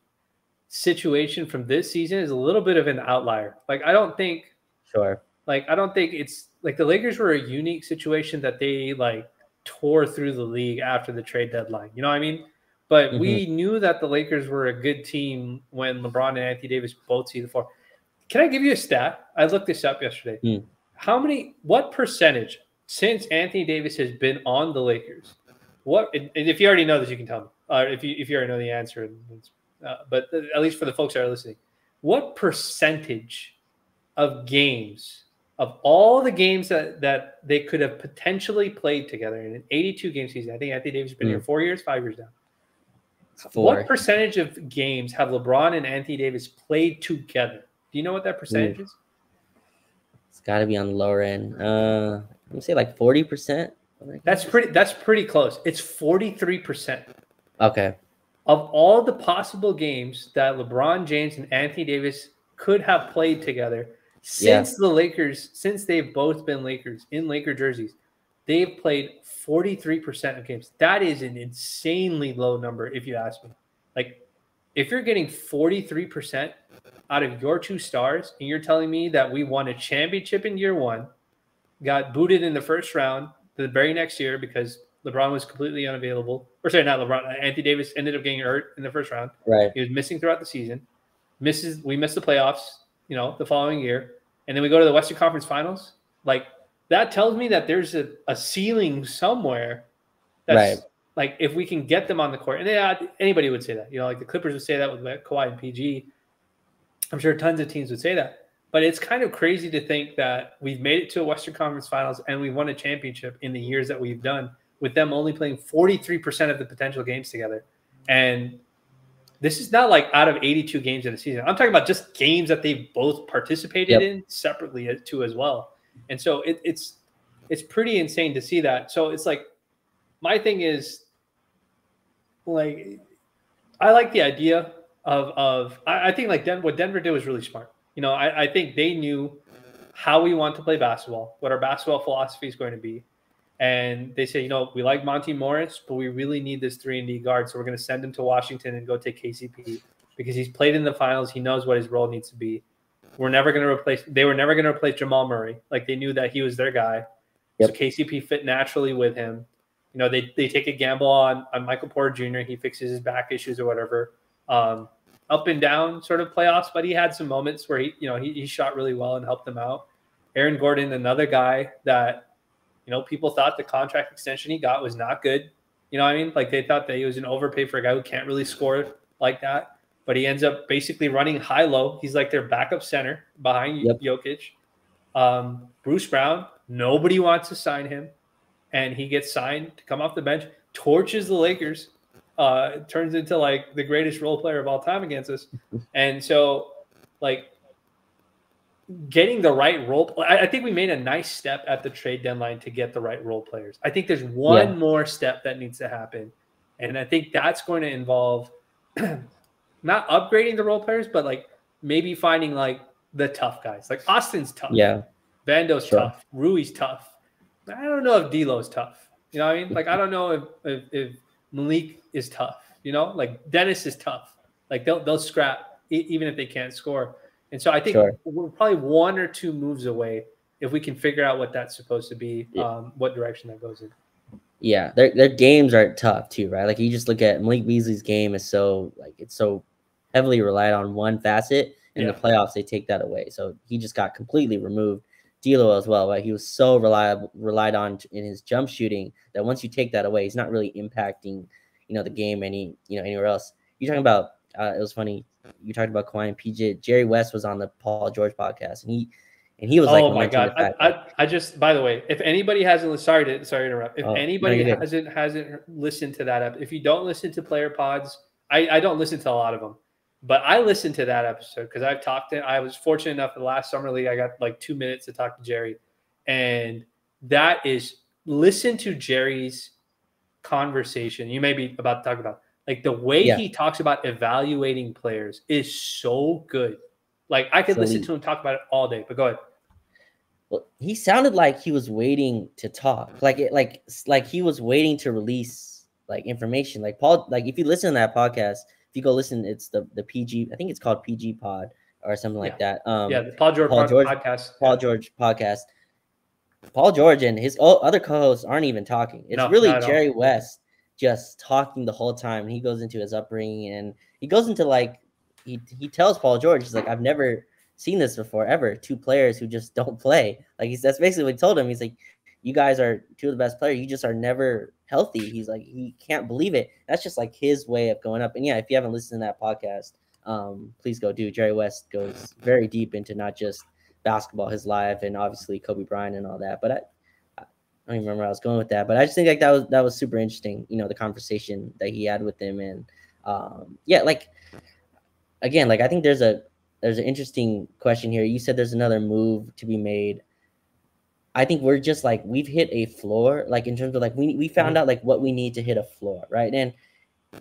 situation from this season is a little bit of an outlier. Like, I don't think it's like the Lakers were a unique situation that they like tore through the league after the trade deadline. You know what I mean? But we knew that the Lakers were a good team when LeBron and Anthony Davis both see the floor. Can I give you a stat? I looked this up yesterday. What percentage since Anthony Davis has been on the Lakers? And if you already know this, you can tell me. If you already know the answer, but at least for the folks that are listening, what percentage of games, of all the games that they could have potentially played together in an 82-game season? I think Anthony Davis has been here 4 years, 5 years now. What percentage of games have LeBron and Anthony Davis played together? Do you know what that percentage is? It's got to be on the lower end. Let me say like 40%. That's pretty close. It's 43%. Okay. Of all the possible games that LeBron James and Anthony Davis could have played together since the Lakers, since they've both been Lakers in Laker jerseys, they've played 43% of games. That is an insanely low number, if you ask me. Like, if you're getting 43% out of your two stars, and you're telling me that we won a championship in year one, got booted in the first round the very next year because LeBron was completely unavailable. Or sorry, not LeBron. Anthony Davis ended up getting hurt in the first round. Right. He was missing throughout the season. We missed the playoffs, the following year. And then we go to the Western Conference Finals. Like, that tells me that there's a ceiling somewhere that's like, if we can get them on the court. And anybody would say that. Like the Clippers would say that with Kawhi and PG. I'm sure tons of teams would say that. But it's kind of crazy to think that we've made it to a Western Conference Finals and we won a championship in the years that we've done, with them only playing 43% of the potential games together. And this is not like out of 82 games in a season. I'm talking about just games that they've both participated in separately too as well. And so it's pretty insane to see that. So it's like, my thing is, like, I like the idea of I think like what Denver did was really smart. I think they knew how we want to play basketball, what our basketball philosophy is going to be. And they say, we like Monty Morris, but we really need this 3-and-D guard. So we're going to send him to Washington and go take KCP because he's played in the finals. He knows what his role needs to be. They were never going to replace Jamal Murray. Like, they knew that he was their guy. So KCP fit naturally with him. They take a gamble on Michael Porter Jr. He fixes his back issues or whatever. Up and down sort of playoffs, but he had some moments where he shot really well and helped them out. Aaron Gordon, another guy that, people thought the contract extension he got was not good. You know what I mean? Like, they thought that he was an overpay for a guy who can't really score like that. But he ends up basically running high-low. He's like their backup center behind Jokic. Bruce Brown, nobody wants to sign him. And he gets signed to come off the bench, torches the Lakers, turns into like the greatest role player of all time against us. And so, like, getting the right role, I think we made a nice step at the trade deadline to get the right role players. I think there's one more step that needs to happen. And I think that's going to involve not upgrading the role players, but like maybe finding like the tough guys. Like, Austin's tough. Yeah. Vando's tough. Rui's tough. I don't know if D'Lo's tough. You know what I mean? Like, I don't know if Malik is tough. Like Dennis is tough. Like, they'll scrap even if they can't score. And so I think we're probably 1 or 2 moves away if we can figure out what that's supposed to be, what direction that goes in. Yeah, their games are tough too, right? Like, you just look at Malik Beasley's game is so heavily relied on one facet. In the playoffs, they take that away. So he just got completely removed. D'Lo as well, right? He was so relied on in his jump shooting that once you take that away, he's not really impacting, the game anywhere else. You're talking about, it was funny. You talked about Kawhi and PJ. Jerry West was on the Paul George podcast, and he was like, "Oh my god!" I just, by the way, if anybody hasn't, sorry to interrupt. If anybody hasn't listened to that, if you don't listen to Player Pods I don't listen to a lot of them, but I listened to that episode because I was fortunate enough in the last summer league, I got like 2 minutes to talk to Jerry. And that is, listen to Jerry's conversation. You may be about to talk about, like, the way he talks about evaluating players is so good. Like, I could listen to him talk about it all day, but go ahead. Well, he sounded like he was waiting to talk, like he was waiting to release like information. Like Paul, like if you listen to that podcast, if you go listen, it's the PG, I think it's called PG Pod or something like that. The Paul George podcast. Paul George podcast. Paul George and his other co-hosts aren't even talking. It's really Jerry West just talking the whole time. He goes into his upbringing and he goes into like he tells Paul George, he's like, I've never seen this before ever. 2 players who just don't play. Like that's basically what he told him. He's like, you guys are 2 of the best players. You just are never healthy. He's like, he can't believe it. That's just like his way of going up. And yeah, if you haven't listened to that podcast, please go do. Jerry West goes very deep into not just basketball, his life, and obviously Kobe Bryant and all that. But I don't even remember where I was going with that. But I just think like that was super interesting, you know, the conversation that he had with him. And like again, like I think there's an interesting question here. You said there's another move to be made. I think we're just like, we've hit a floor, like in terms of like we found out like what we need to hit a floor, right? And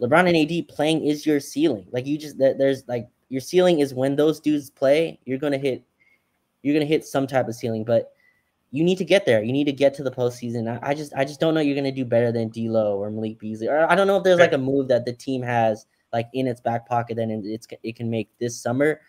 LeBron and AD playing is your ceiling. Like you just there's like your ceiling is when those dudes play, you're gonna hit some type of ceiling, but you need to get there. You need to get to the postseason. I just don't know you're gonna do better than D'Lo or Malik Beasley. Or I don't know if there's like a move that the team has like in its back pocket that it can make this summer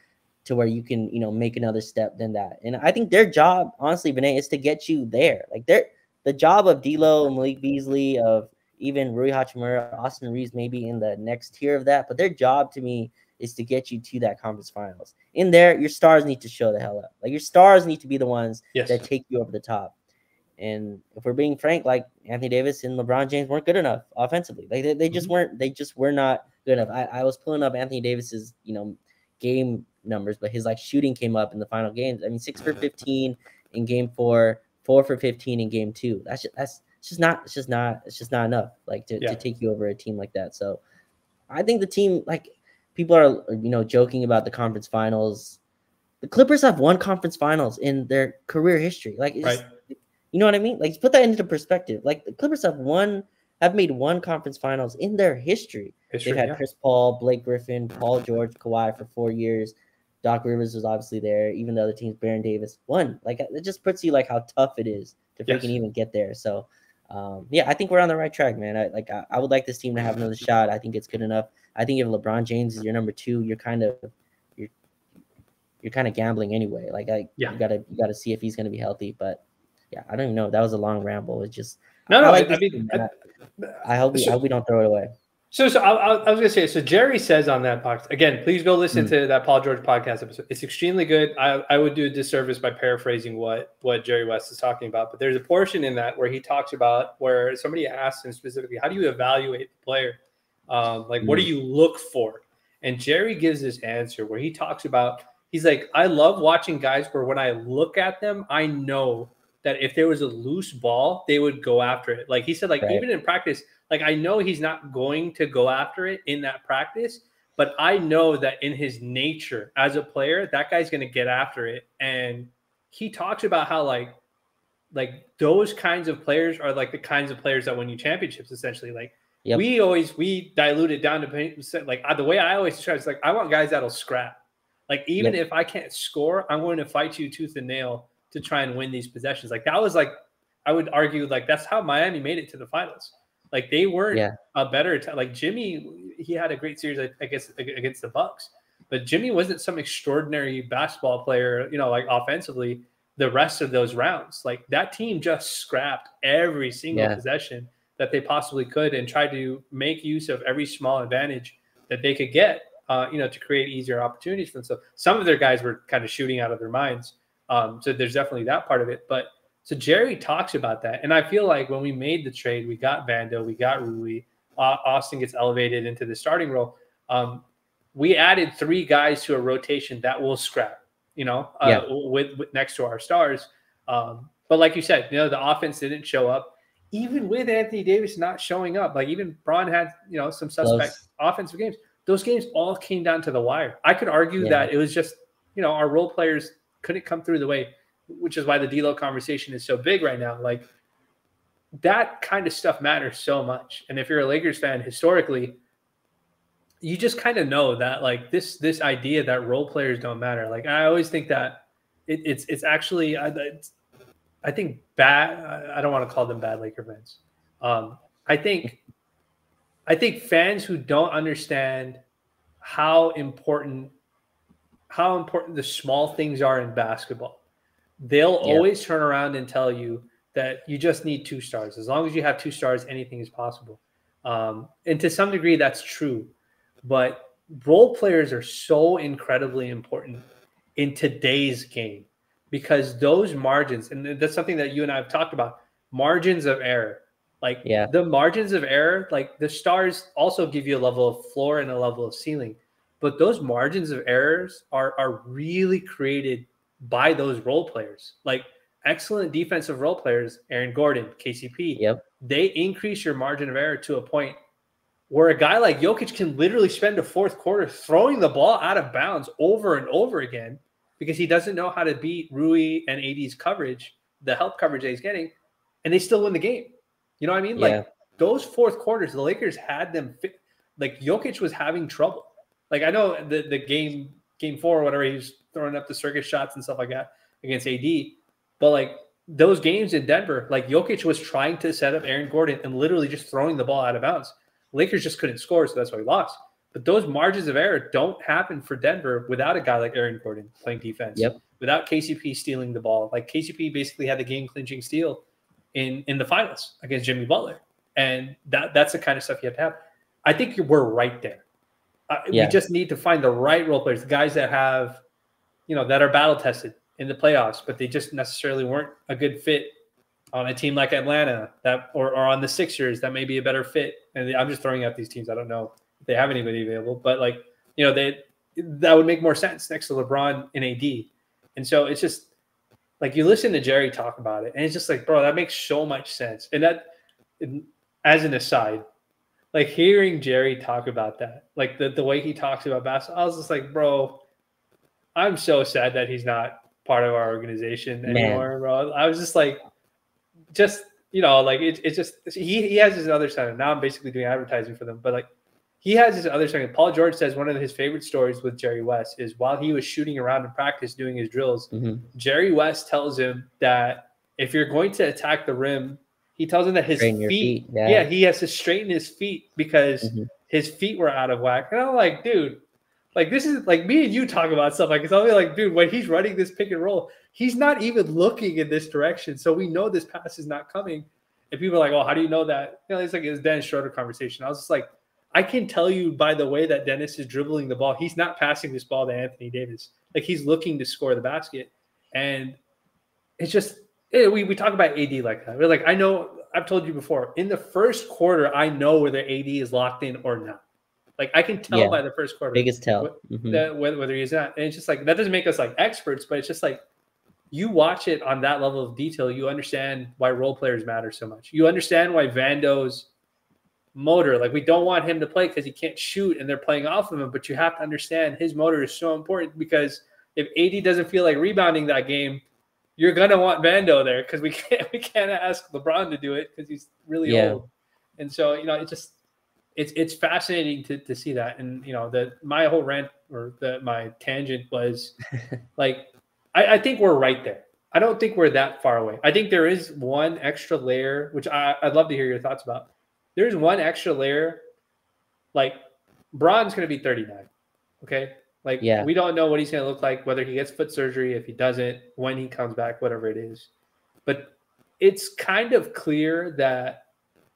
to where you can, you know, make another step than that. And I think their job, honestly, Vinay, is to get you there. Like the job of D'Lo, Malik Beasley, of even Rui Hachimura, Austin Reeves, maybe in the next tier of that. But their job to me is to get you to that conference finals. In there, your stars need to show the hell up. Like your stars need to be the ones that take you over the top. And if we're being frank, like Anthony Davis and LeBron James weren't good enough offensively. Like they just weren't. They just were not good enough. I was pulling up Anthony Davis's, you know, game numbers, but his like shooting came up in the final games. I mean, 6 for 15 in game 4, 4 for 15 in game 2. That's just not enough. Like to take you over a team like that. So I think the team, like people are, you know, joking about the conference finals. The Clippers have won conference finals in their career history. Like, you know what I mean? Like, put that into perspective. Like, the Clippers have made 1 conference finals in their history. They've had Chris Paul, Blake Griffin, Paul George, Kawhi for 4 years. Doc Rivers was obviously there. Even the other teams, Baron Davis won. Like, it just puts you like how tough it is to freaking even get there. So, I think we're on the right track, man. I would like this team to have another shot. I think it's good enough. I think if LeBron James is your number 2, you're kind of gambling anyway. Like you gotta see if he's gonna be healthy. But yeah, I don't even know. That was a long ramble. It's just I hope we don't throw it away. So I was gonna say. So Jerry says on that podcast again. Please go listen to that Paul George podcast episode. It's extremely good. I would do a disservice by paraphrasing what Jerry West is talking about. But there's a portion in that where he talks about where somebody asked him specifically, how do you evaluate the player? What do you look for? And Jerry gives this answer where he talks about, he's like, I love watching guys where when I look at them, I know that if there was a loose ball, they would go after it. Like he said, like even in practice, like I know he's not going to go after it in that practice, but I know that in his nature as a player, that guy's going to get after it. And he talks about how like those kinds of players are like the kinds of players that win you championships, essentially. Like we dilute it down to like the way I always try is like, I want guys that'll scrap. Like even if I can't score, I'm going to fight you tooth and nail to try and win these possessions. Like that was like, I would argue like that's how Miami made it to the finals. Like they weren't a better like Jimmy, he had a great series, I guess, against the Bucks, but Jimmy wasn't some extraordinary basketball player, you know, like offensively the rest of those rounds. Like that team just scrapped every single possession that they possibly could and tried to make use of every small advantage that they could get, you know, to create easier opportunities for themselves. Some of their guys were kind of shooting out of their minds. So there's definitely that part of it. But so Jerry talks about that. And I feel like when we made the trade, we got Vando, we got Rui, Austin gets elevated into the starting role. We added 3 guys to a rotation that will scrap, you know, with next to our stars. But like you said, you know, the offense didn't show up. Even with Anthony Davis not showing up, like even Braun had, you know, some suspect offensive games. those games all came down to the wire. I could argue that it was just, our role players couldn't come through the way, which is why the D'Lo conversation is so big right now. Like, that kind of stuff matters so much. And if you're a Lakers fan, historically, you just kind of know that, like, this idea that role players don't matter. Like, I always think that it's actually, I think bad. I don't want to call them bad Laker fans. I think fans who don't understand how important the small things are in basketball, they'll always turn around and tell you that you just need 2 stars. As long as you have 2 stars, anything is possible. And to some degree, that's true. But role players are so incredibly important in today's game, because those margins, and that's something that you and I have talked about, margins of error. Like, the margins of error, like, the stars also give you a level of floor and a level of ceiling. But those margins of errors are really created by those role players. Like, excellent defensive role players, Aaron Gordon, KCP, they increase your margin of error to a point where a guy like Jokic can literally spend a fourth quarter throwing the ball out of bounds over and over again because he doesn't know how to beat Rui and AD's coverage, the help coverage that he's getting, and they still win the game. You know what I mean? Like, those fourth quarters, the Lakers had them like, Jokic was having trouble. Like, I know the game 4 or whatever, he was throwing up the circus shots and stuff like that against AD. But, like, those games in Denver, like, Jokic was trying to set up Aaron Gordon and literally just throwing the ball out of bounds. Lakers just couldn't score, so that's why he lost. But those margins of error don't happen for Denver without a guy like Aaron Gordon playing defense. Without KCP stealing the ball. Like, KCP basically had the game-clinching steal in the finals against Jimmy Butler. And that's the kind of stuff you have to have. I think we're right there. We just need to find the right role players, the guys that have, that are battle-tested in the playoffs, but they just necessarily weren't a good fit on a team like Atlanta or on the Sixers that may be a better fit. And I'm just throwing out these teams. I don't know if they have anybody available, but, like, that would make more sense next to LeBron and AD. And so it's just like, you listen to Jerry talk about it, and it's just like, bro, that makes so much sense. And as an aside, like, hearing Jerry talk about that, like, the way he talks about basketball, I was just like, bro, I'm so sad that he's not part of our organization anymore, bro. I was just like, like, it's just, he has his other side. Now I'm basically doing advertising for them, but, like, he has his other side. Paul George says one of his favorite stories with Jerry West is while he was shooting around in practice doing his drills, Jerry West tells him that if you're going to attack the rim, he tells him that his feet. He has to straighten his feet because his feet were out of whack. And I'm like, dude, like, this is like me and you talk about stuff like, it's only like, dude, when he's running this pick and roll, he's not even looking in this direction. So we know this pass is not coming. And people are like, oh, how do you know that? It's like his Dennis Schroeder conversation. I was just like, I can tell you by the way that Dennis is dribbling the ball, he's not passing this ball to Anthony Davis. Like, he's looking to score the basket. And it's just, we talk about AD like that. We're like, I've told you before, in the first quarter, I know whether AD is locked in or not. Like, I can tell by the first quarter. Biggest tell. Whether he's not. And it's just like, that doesn't make us like experts, but it's just like, you watch it on that level of detail, you understand why role players matter so much. You understand why Vando's motor, like, we don't want him to play because he can't shoot and they're playing off of him, but you have to understand his motor is so important, because if AD doesn't feel like rebounding that game, you're gonna want Vando there, because we can't ask LeBron to do it because he's really old. And so, it's fascinating to see that. And my whole rant or my tangent was like, I think we're right there. I don't think we're that far away. I think there is one extra layer, which I'd love to hear your thoughts about. There's one extra layer. Like, Bron's going to be 39. Okay. Like, we don't know what he's going to look like, whether he gets foot surgery, if he doesn't, when he comes back, whatever it is. But it's kind of clear that,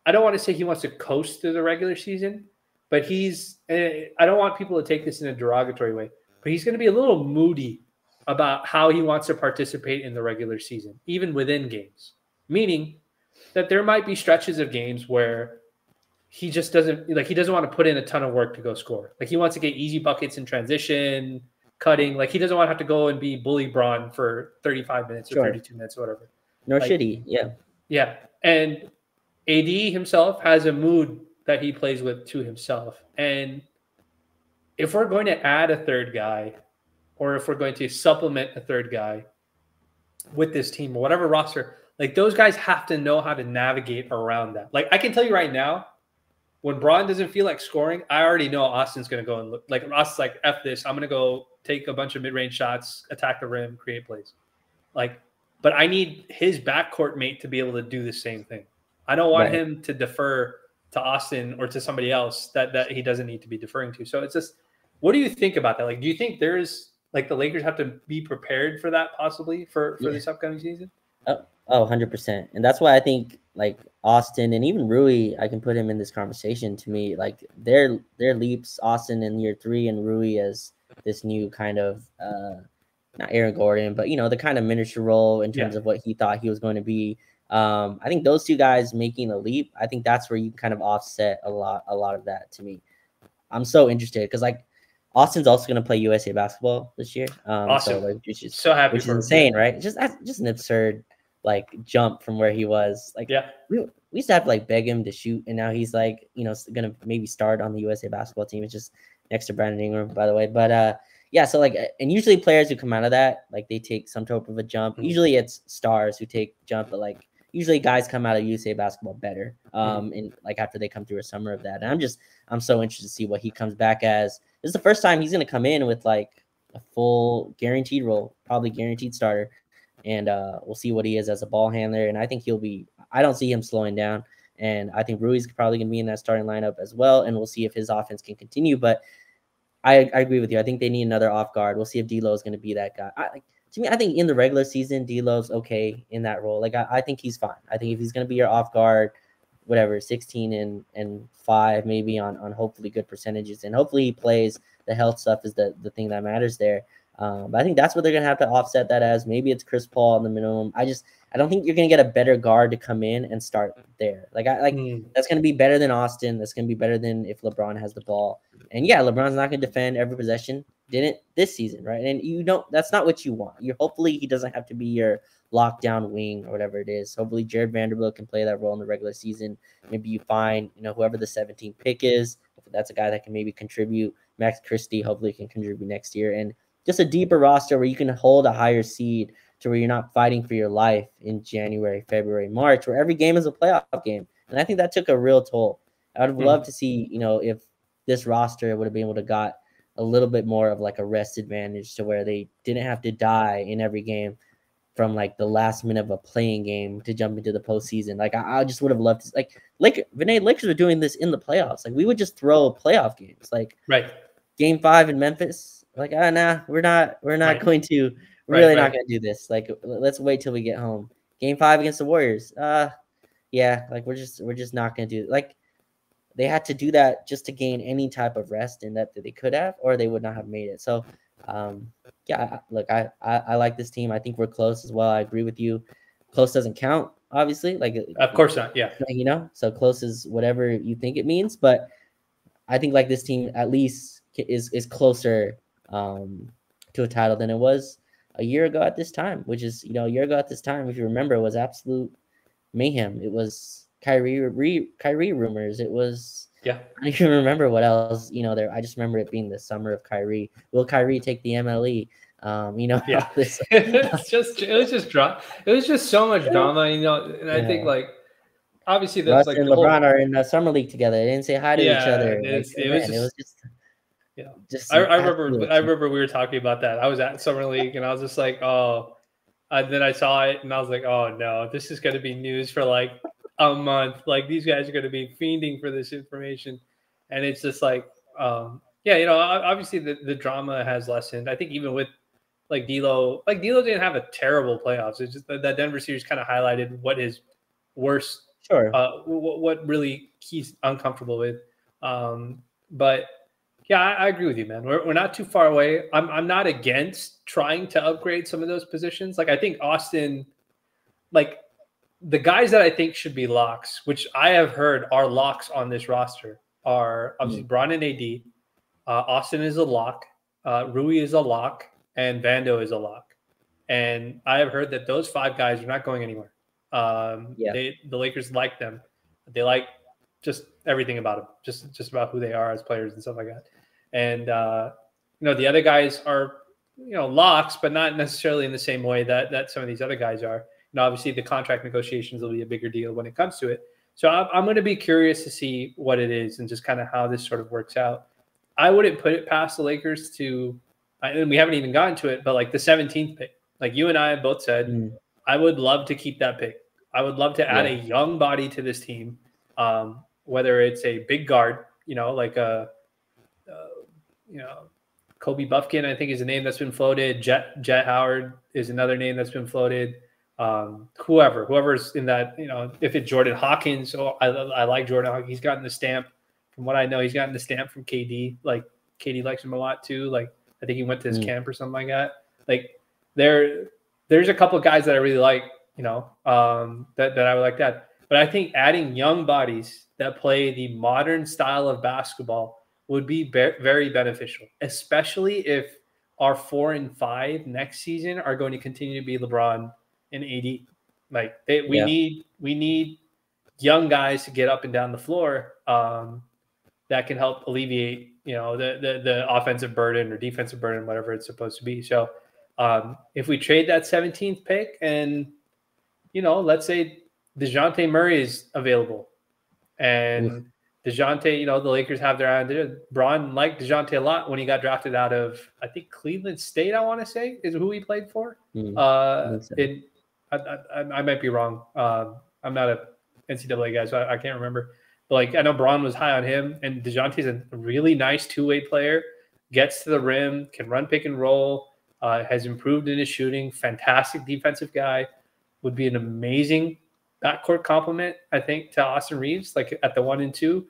I don't want to say he wants to coast through the regular season, but I don't want people to take this in a derogatory way, but he's going to be a little moody about how he wants to participate in the regular season, even within games. Meaning that there might be stretches of games where he just doesn't want to put in a ton of work to go score. Like, he wants to get easy buckets in transition, cutting. Like, he doesn't want to have to go and be bully Bron for 35 minutes or 32 minutes or whatever. Nor should he. Yeah. And AD himself has a mood that he plays with to himself. And if we're going to add a third guy, or if we're going to supplement a third guy with this team or whatever roster, like those guys have to know how to navigate around that. Like I can tell you right now, when Braun doesn't feel like scoring, I already know Austin's going to go and look like Austin's like, F this. I'm going to go take a bunch of mid-range shots, attack the rim, create plays. Like, but I need his backcourt mate to be able to do the same thing. I don't want him to defer to Austin or to somebody else that he doesn't need to be deferring to. So it's just, what do you think about that? Like, do you think there's like the Lakers have to be prepared for that possibly for this upcoming season? Oh, 100%. And that's why I think like Austin and even Rui, I can put him in this conversation. To me, like their leaps, Austin in year 3 and Rui as this new kind of not Aaron Gordon, but the kind of miniature role in terms of what he thought he was going to be. I think those two guys making a leap, I think that's where you kind of offset a lot of that. To me, I'm so interested because like Austin's also going to play USA basketball this year. Awesome. So happy, which is insane, right? Just an absurd like jump from where he was. Like, we used to have to like beg him to shoot, and now he's like, going to maybe start on the USA basketball team. It's just next to Brandon Ingram, by the way. But yeah, so like, and usually players who come out of that, like they take some type of a jump. Mm-hmm. Usually it's stars who take jump, but like usually guys come out of USA basketball better. And like after they come through a summer of that, and I'm so interested to see what he comes back as. This is the first time he's going to come in with like a full guaranteed role, probably guaranteed starter. And we'll see what he is as a ball handler. And I think I don't see him slowing down. And I think Rui's probably going to be in that starting lineup as well. And we'll see if his offense can continue. But I agree with you. I think they need another off guard. We'll see if D'Lo is going to be that guy. To me, I think in the regular season, D'Lo's okay in that role. Like I think he's fine. I think if he's going to be your off guard, whatever, 16 and 5 maybe on hopefully good percentages, and hopefully he plays. The health stuff is the thing that matters there. But I think that's what they're going to have to offset that as. Maybe it's Chris Paul on the minimum. I don't think you're going to get a better guard to come in and start there. That's going to be better than Austin. That's going to be better than if LeBron has the ball. And yeah, LeBron's not going to defend every possession. Didn't this season, right? And that's not what you want. Hopefully he doesn't have to be your lockdown wing or whatever it is. Hopefully Jared Vanderbilt can play that role in the regular season. Maybe you find, whoever the 17th pick is, if that's a guy that can maybe contribute. Max Christie hopefully can contribute next year. And just a deeper roster where you can hold a higher seed to where you're not fighting for your life in January, February, March, where every game is a playoff game. And I think that took a real toll. I would have loved to see, if this roster would have been able to got a little bit more of like a rest advantage to where they didn't have to die in every game from like the last minute of a playing game to jump into the postseason. Like I just would have loved to, like Lakers were doing this in the playoffs. Like we would just throw playoff games, like Game 5 in Memphis. Like, nah, we're not going to, not going to do this. Like, let's wait till we get home. Game 5 against the Warriors. Yeah, like we're just not going to do it. Like, they had to do that just to gain any type of rest, and that they could have, or they would not have made it. So, yeah, look, I like this team. I think we're close as well. I agree with you. Close doesn't count, obviously. Like, of course not. Yeah. So close is whatever you think it means. But I think like this team at least is closer to a title than it was a year ago at this time, which is, a year ago at this time, if you remember, it was absolute mayhem. It was Kyrie rumors. It was, I don't even remember what else, there. I just remember it being the summer of Kyrie. Will Kyrie take the MLE? This. It was just so much drama, and I think like, obviously that's Russ like and LeBron are in the summer league together. They didn't say hi to each other. It was just I remember we were talking about that. I was at Summer League and I was just like, oh, and then I saw it and I was like, oh no, this is going to be news for like a month. Like these guys are going to be fiending for this information. And it's just like, obviously the drama has lessened. I think even with like D'Lo didn't have a terrible playoffs. It's just that Denver series kind of highlighted what his worst, what really he's uncomfortable with. But yeah, I agree with you, man. We're not too far away. I'm not against trying to upgrade some of those positions. Like I think Austin, like the guys that I think should be locks, which I have heard are locks on this roster, are obviously Bron and AD. Austin is a lock. Rui is a lock, and Vando is a lock. And I have heard that those 5 guys are not going anywhere. The Lakers like them. They like just everything about them, just about who they are as players and stuff like that. and the other guys are locks, but not necessarily in the same way that some of these other guys are. And obviously, the contract negotiations will be a bigger deal when it comes to it. So I'm going to be curious to see what it is and just kind of how this sort of works out. I wouldn't put it past the Lakers to, and we haven't even gotten to it, but like the 17th pick, like you and I have both said, I would love to keep that pick. I would love to add a young body to this team, whether it's a big guard, like a, Kobe Buffkin, I think, is a name that's been floated. Jet Howard is another name that's been floated. Whoever's in that, if it's Jordan Hawkins, I like Jordan Hawkins. He's gotten the stamp. From what I know, he's gotten the stamp from KD. Like KD likes him a lot too. Like I think he went to his camp or something like that. Like there's a couple of guys that I really like, that I would like that. But I think adding young bodies that play the modern style of basketball would be very beneficial, especially if our 4 and 5 next season are going to continue to be LeBron and AD. Like we need young guys to get up and down the floor that can help alleviate the offensive burden or defensive burden, whatever it's supposed to be. So if we trade that 17th pick and let's say DeJounte Murray is available and DeJounte, the Lakers have their eye. Bron liked DeJounte a lot when he got drafted out of, I think, Cleveland State, I want to say, is who he played for. I might be wrong. I'm not a NCAA guy, so I can't remember. But, I know Bron was high on him, and DeJounte's a really nice two-way player, gets to the rim, can run pick and roll, has improved in his shooting, fantastic defensive guy, would be an amazing backcourt compliment, I think, to Austin Reeves, like at the 1 and 2.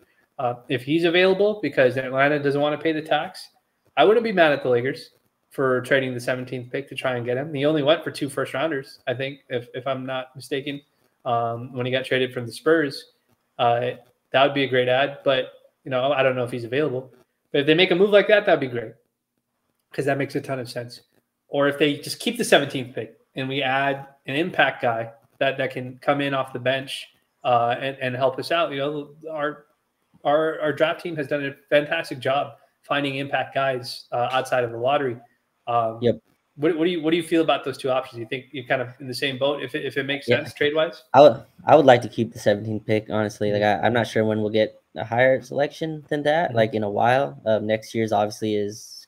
If he's available, because Atlanta doesn't want to pay the tax, I wouldn't be mad at the Lakers for trading the 17th pick to try and get him. He only went for 2 first-rounders, I think, if I'm not mistaken, when he got traded from the Spurs. That would be a great ad, but I don't know if he's available. But if they make a move like that, that'd be great, because that makes a ton of sense. Or if they just keep the 17th pick and we add an impact guy that can come in off the bench and help us out. Our draft team has done a fantastic job finding impact guys outside of the lottery. What do you feel about those two options? You think you're kind of in the same boat if it makes sense trade wise? I would like to keep the 17th pick, honestly. Like I'm not sure when we'll get a higher selection than that. Like in a while. Next year's obviously is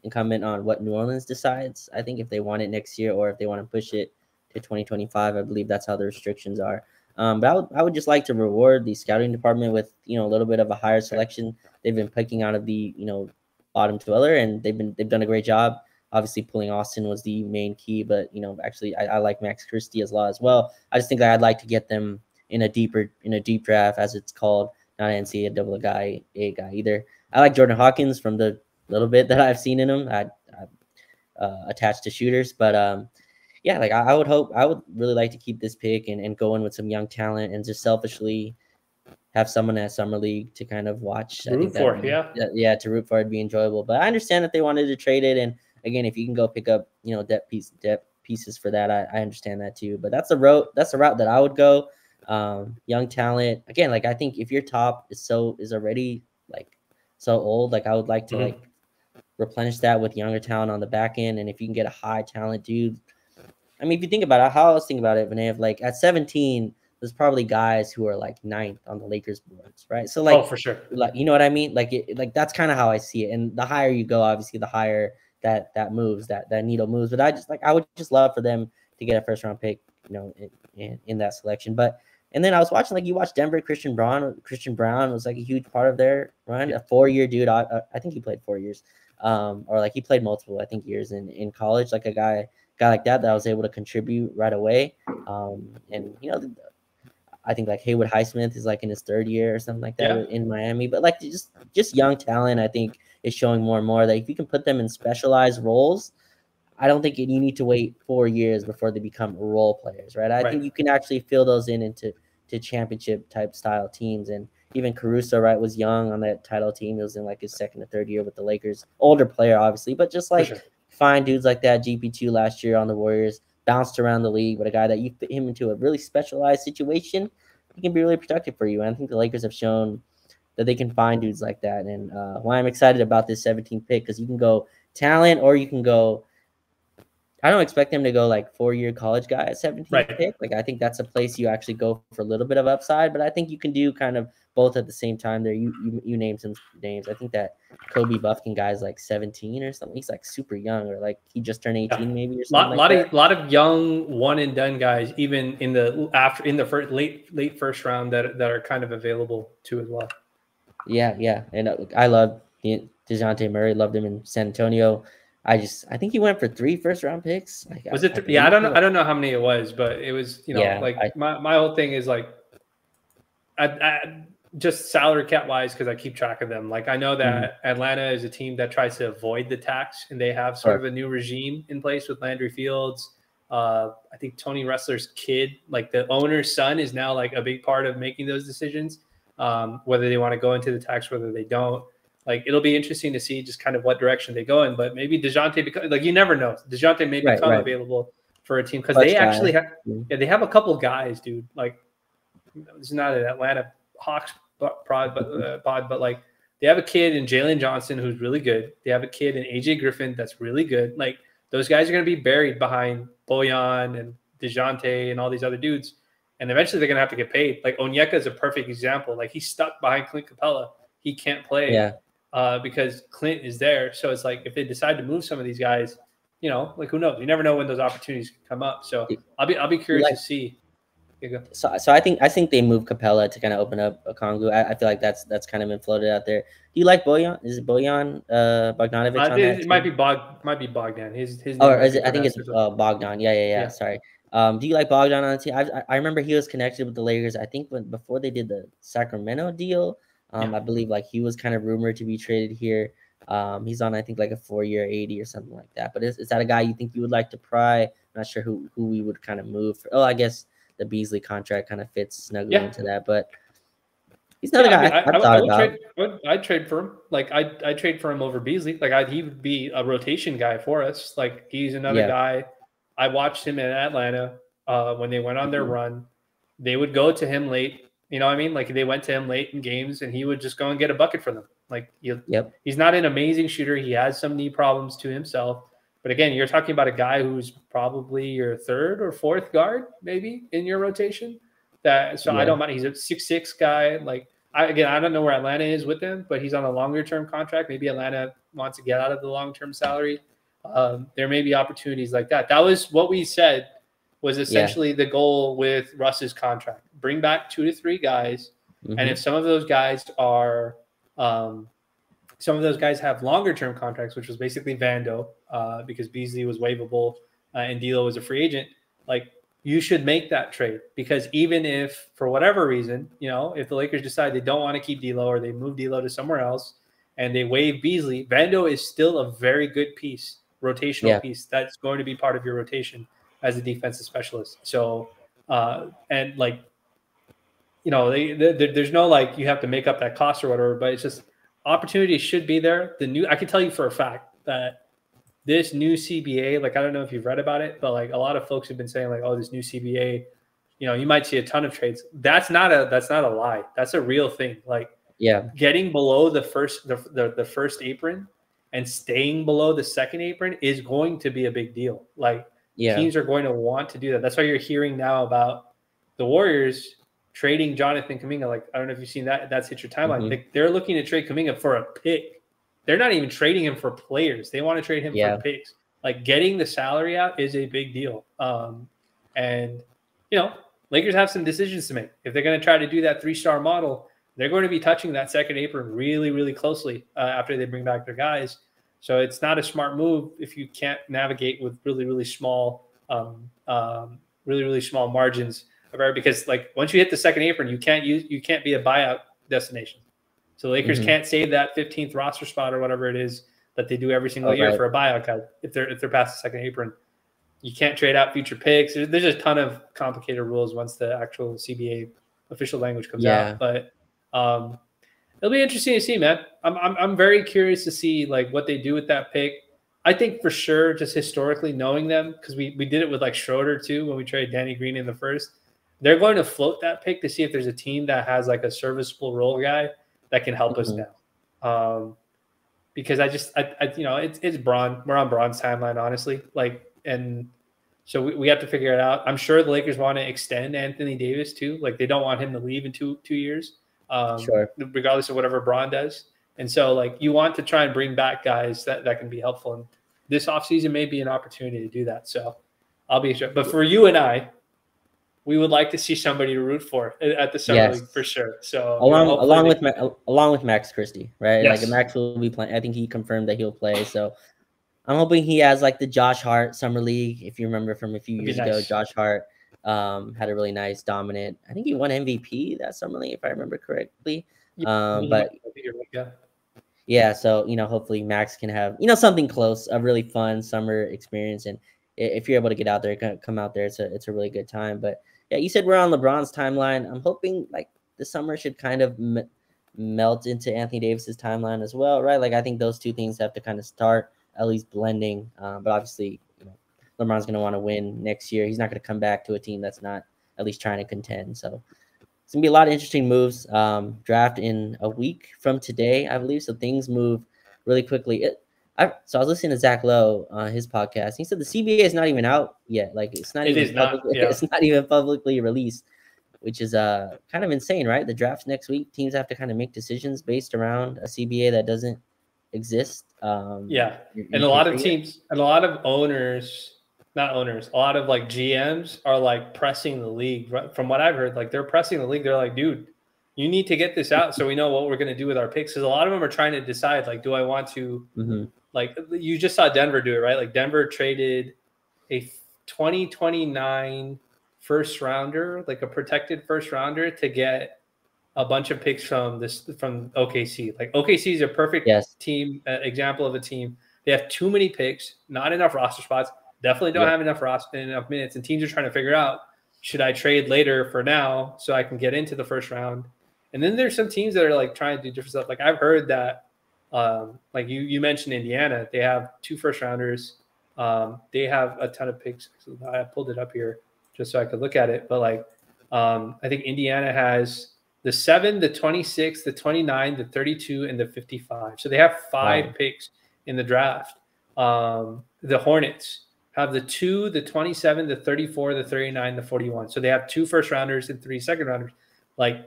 incumbent on what New Orleans decides. I think if they want it next year or if they want to push it to 2025, I believe that's how the restrictions are. But I would just like to reward the scouting department with a little bit of a higher selection. They've been picking out of the bottom dweller, and they've done a great job. Obviously, pulling Austin was the main key, but actually I like Max Christie as well. I just think that I'd like to get them in a deep draft, as it's called, not an NCAA guy either. I like Jordan Hawkins from the little bit that I've seen in him. I'm attached to shooters, but I would really like to keep this pick and go in with some young talent and just selfishly have someone at Summer League to kind of watch. To root for, it'd be enjoyable. But I understand that they wanted to trade it, and again, if you can go pick up depth pieces for that, I understand that too. But that's a route that I would go. Young talent again. I think if your top is already so old, I would like to replenish that with younger talent on the back end, and if you can get a high talent dude. I mean, if you think about it, how else think about it, Vinay, at 17, there's probably guys who are 9th on the Lakers boards, right? So for sure. You know what I mean? That's kind of how I see it. And the higher you go, obviously, the higher that moves, that needle moves. But I would just love for them to get a first round pick, in that selection. And then I was watching, you watched Denver, Christian Brown was a huge part of their run. A 4-year dude. I think he played 4 years, or he played multiple, I think, years in college. A guy like that I was able to contribute right away. And I think Haywood Highsmith is in his 3rd year or something like that in Miami. But just young talent, I think, is showing more and more that if you can put them in specialized roles, I don't think you need to wait 4 years before they become role players, right? I think you can actually fill those into championship type style teams. And even Caruso, right, was young on that title team. He was in his 2nd or 3rd year with the Lakers. Older player, obviously, but just find dudes like that. GP2 last year on the Warriors bounced around the league, but a guy that you fit him into a really specialized situation, he can be really productive for you. And I think the Lakers have shown that they can find dudes like that. And why I'm excited about this 17th pick, because you can go talent or you can go. I don't expect them to go like 4-year college guy at 17th pick. Like I think that's a place you actually go for a little bit of upside, but I think you can do kind of both at the same time. There, you named some names. I think that Kobe Buffkin guy is like 17 or something. He's like super young, or like he just turned 18 maybe or something. Lot of young one and done guys, even in the first late first round that are kind of available too as well. Yeah, and I love DeJounte Murray. Loved him in San Antonio. I think he went for 3 first-round picks. Was it? I don't know how many it was, but it was, my whole thing is like, I just salary cap wise, because I keep track of them. Like I know that Atlanta is a team that tries to avoid the tax, and they have sort of a new regime in place with Landry Fields. I think Tony Ressler's kid, like the owner's son, is now like a big part of making those decisions, whether they want to go into the tax, whether they don't. Like it'll be interesting to see just kind of what direction they go in, but maybe DeJounte, like you never know. DeJounte may become available for a team because they actually have, they have a couple guys, dude. Like this is not an Atlanta Hawks pod, but like they have a kid in Jalen Johnson who's really good. They have a kid in AJ Griffin that's really good. Like those guys are going to be buried behind Bojan and DeJounte and all these other dudes, and eventually they're going to have to get paid. Like Onyeka is a perfect example. Like he's stuck behind Clint Capella. He can't play. Yeah. Because Clint is there. So it's like if they decide to move some of these guys, like who knows? You never know when those opportunities can come up. So I'll be curious to see. So I think they move Capella to kind of open up a Okongwu. I feel like that's kind of been floated out there. Do you like Bojan? Is it Bojan Bogdanovic? It might be Bogdan. His or is it? I think it's Bogdan. Yeah. Sorry. Do you like Bogdan on the team? I remember he was connected with the Lakers. I think before they did the Sacramento deal. I believe like he was kind of rumored to be traded here. He's on, I think, like a 4-year 80 or something like that. But is that a guy you think you would like to pry? I'm not sure who we would kind of move for. I guess the Beasley contract kind of fits snugly into that. But he's not a guy I've thought about. I'd trade for him. Like I'd trade for him over Beasley. Like he would be a rotation guy for us. Like he's another guy. I watched him in Atlanta when they went on their run. They would go to him late. You know what I mean? Like they went to him late in games and he would just go and get a bucket for them. Like he's not an amazing shooter. He has some knee problems to himself. But again, you're talking about a guy who's probably your 3rd or 4th guard, maybe in your rotation. I don't mind. He's a 6'6" guy. Like I don't know where Atlanta is with him, but he's on a longer term contract. Maybe Atlanta wants to get out of the long-term salary. There may be opportunities like that. That was what we said was essentially the goal with Russ's contract. Bring back 2 to 3 guys. And if some of those guys are some of those guys have longer term contracts, which was basically Vando, because Beasley was waivable and D'Lo was a free agent, like you should make that trade, because even if for whatever reason, if the Lakers decide they don't want to keep D'Lo or they move D'Lo to somewhere else and they waive Beasley, Vando is still a very good piece, rotational piece that's going to be part of your rotation as a defensive specialist. So, and like, there's no like you have to make up that cost or whatever, but it's just opportunity should be there. I can tell you for a fact that this new CBA, like I don't know if you've read about it, but like a lot of folks have been saying like, oh, this new CBA, you might see a ton of trades. That's not a lie. That's a real thing. Like getting below the first apron and staying below the second apron is going to be a big deal. Like teams are going to want to do that. That's why you're hearing now about the Warriors trading Jonathan Kuminga. Like, I don't know if you've seen that. That's hit your timeline. They're looking to trade Kuminga for a pick. They're not even trading him for players. They want to trade him for picks. Like, getting the salary out is a big deal. And, Lakers have some decisions to make. If they're going to try to do that 3-star model, they're going to be touching that second apron really, really closely after they bring back their guys. So it's not a smart move if you can't navigate with really, really small, really small margins of error. Because like once you hit the second apron, you can't be a buyout destination. So the Lakers can't save that 15th roster spot or whatever it is that they do every single year for a buyout guy. If they're past the second apron, you can't trade out future picks. There's a ton of complicated rules once the actual CBA official language comes out. But it'll be interesting to see, man. I'm very curious to see like what they do with that pick. I think for sure, just historically knowing them, because we did it with like Schroeder too when we traded Danny Green in the first. They're going to float that pick to see if there's a team that has like a serviceable role guy that can help us now. Because I you know, it's Bron. We're on Bron's timeline, honestly. Like, and so we have to figure it out. I'm sure the Lakers want to extend Anthony Davis too. Like, they don't want him to leave in two years, Sure. regardless of whatever Bron does. And so, like, you want to try and bring back guys that can be helpful. And this offseason may be an opportunity to do that. So I'll be sure. But for you and I, we would like to see somebody to root for at the summer league for sure. So along with Max Christie, right? Yes. Like, Max will be playing. I think he confirmed that he'll play. So I'm hoping he has like the Josh Hart summer league. If you remember from a few years ago, Josh Hart had a really nice, dominant. I think he won MVP that summer league, if I remember correctly. But yeah, so, you know, hopefully Max can have, you know, something close, a really fun summer experience. And if you're able to get out there, come out there, it's a really good time. But yeah, you said we're on LeBron's timeline. I'm hoping like the summer should kind of melt into Anthony Davis's timeline as well, right? Like, I think those two things have to kind of start at least blending. But obviously, you know, LeBron's going to want to win next year. He's not going to come back to a team that's not at least trying to contend. So it's going to be a lot of interesting moves. Draft in a week from today, I believe. So things move really quickly. So I was listening to Zach Lowe on his podcast. He said the CBA is not even out yet. Like, it's not even publicly released, which is kind of insane, right? The draft's next week. Teams have to kind of make decisions based around a CBA that doesn't exist. And a lot of teams and a lot of owners, not owners, a lot of like GMs are like pressing the league. From what I've heard, like, they're pressing the league. They're like, dude, you need to get this out so we know what we're going to do with our picks. Because a lot of them are trying to decide, like, do I want to like, you just saw Denver do it, right? Like, Denver traded a 2029 first rounder, like a protected first rounder, to get a bunch of picks from OKC. Like, OKC is a perfect team, example of a team. They have too many picks, not enough roster spots, definitely don't have enough minutes, and teams are trying to figure out, should I trade later for now so I can get into the first round? And then there's some teams that are like trying to do different stuff. Like, I've heard that, like you mentioned Indiana, they have 2 first rounders. They have a ton of picks. So I pulled it up here just so I could look at it. But like, I think Indiana has the 7, the 26, the 29, the 32, and the 55. So they have 5 picks in the draft. The Hornets have the 2, the 27, the 34, the 39, the 41. So they have 2 first rounders and 3 second rounders. Like,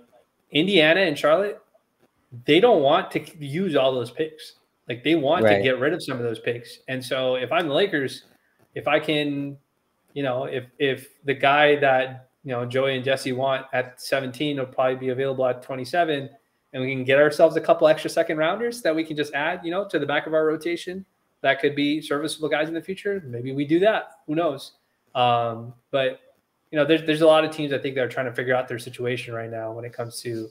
Indiana and Charlotte, they don't want to use all those picks. Like, they want to get rid of some of those picks. And so if I'm the Lakers, if I can, you know, if the guy that, you know, Joey and Jesse want at 17 will probably be available at 27, and we can get ourselves a couple extra second rounders that we can just add, you know, to the back of our rotation, that could be serviceable guys in the future. Maybe we do that. Who knows? But, you know, there's a lot of teams, I think, that are trying to figure out their situation right now when it comes to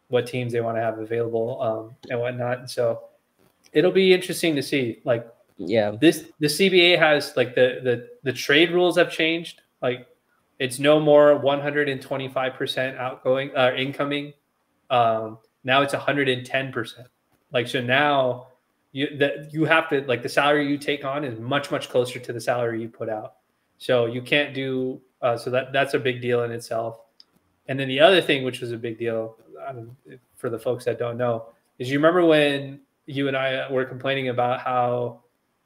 what teams they want to have available and whatnot. And so it'll be interesting to see. Like, the CBA has, like, the trade rules have changed. Like, it's no more 125% outgoing incoming. Now it's 110%. Like, so now you have to, like, the salary you take on is much, much closer to the salary you put out. So you can't do so that's a big deal in itself. And then the other thing, which was a big deal for the folks that don't know, is you remember when you and I were complaining about how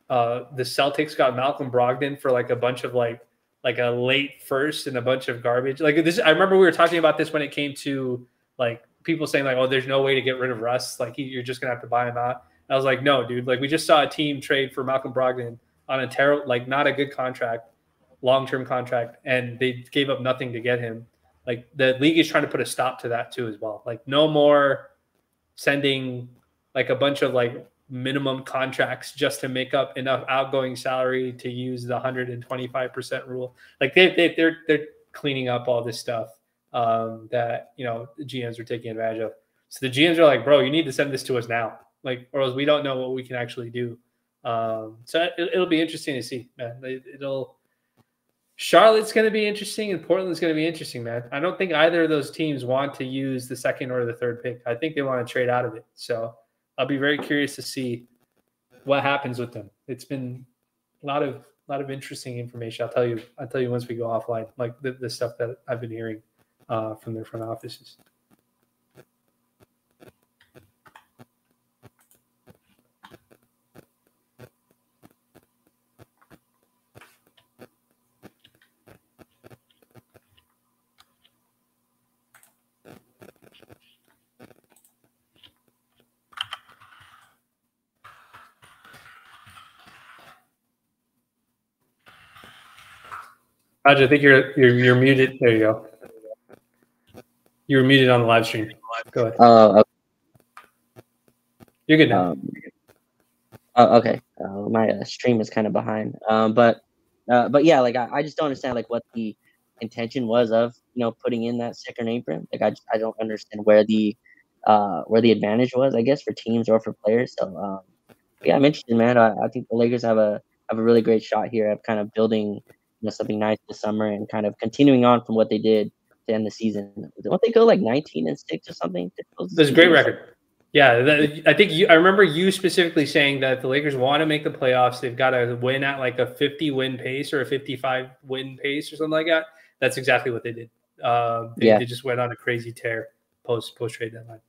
the Celtics got Malcolm Brogdon for like a bunch of like a late first and a bunch of garbage like this. I remember we were talking about this when it came to like people saying like, oh, there's no way to get rid of Russ. Like you're just gonna have to buy him out. And I was like, no, dude. Like we just saw a team trade for Malcolm Brogdon on a terrible, like not a good contract, long-term contract, and they gave up nothing to get him. Like the league is trying to put a stop to that too as well. Like no more sending like a bunch of like minimum contracts just to make up enough outgoing salary to use the 125% rule. Like they're cleaning up all this stuff that, you know, the GMs are taking advantage of. So the GMs are like, bro, you need to send this to us now. Like, or else we don't know what we can actually do. So it'll be interesting to see, man. Charlotte's going to be interesting and Portland's going to be interesting, man. I don't think either of those teams want to use the second or the third pick. I think they want to trade out of it. So I'll be very curious to see what happens with them. It's been a lot of interesting information. I'll tell you once we go offline, like the stuff that I've been hearing from their front offices. Raj, I think you're muted. There you go. You were muted on the live stream. Go ahead. Okay. You're good now. Okay. My stream is kind of behind. But yeah, like I just don't understand like what the intention was of putting in that second apron. Like I don't understand where the advantage was, I guess, for teams or for players. So yeah, I'm interested, man. I think the Lakers have a really great shot here of kind of building something nice this summer and kind of continuing on from what they did to end the season. Don't they go like 19-6 or something? That's a great record. Yeah, I think I remember you specifically saying that the Lakers want to make the playoffs. They've got to win at like a 50-win pace or a 55-win pace or something like that. That's exactly what they did. They just went on a crazy tear post trade deadline.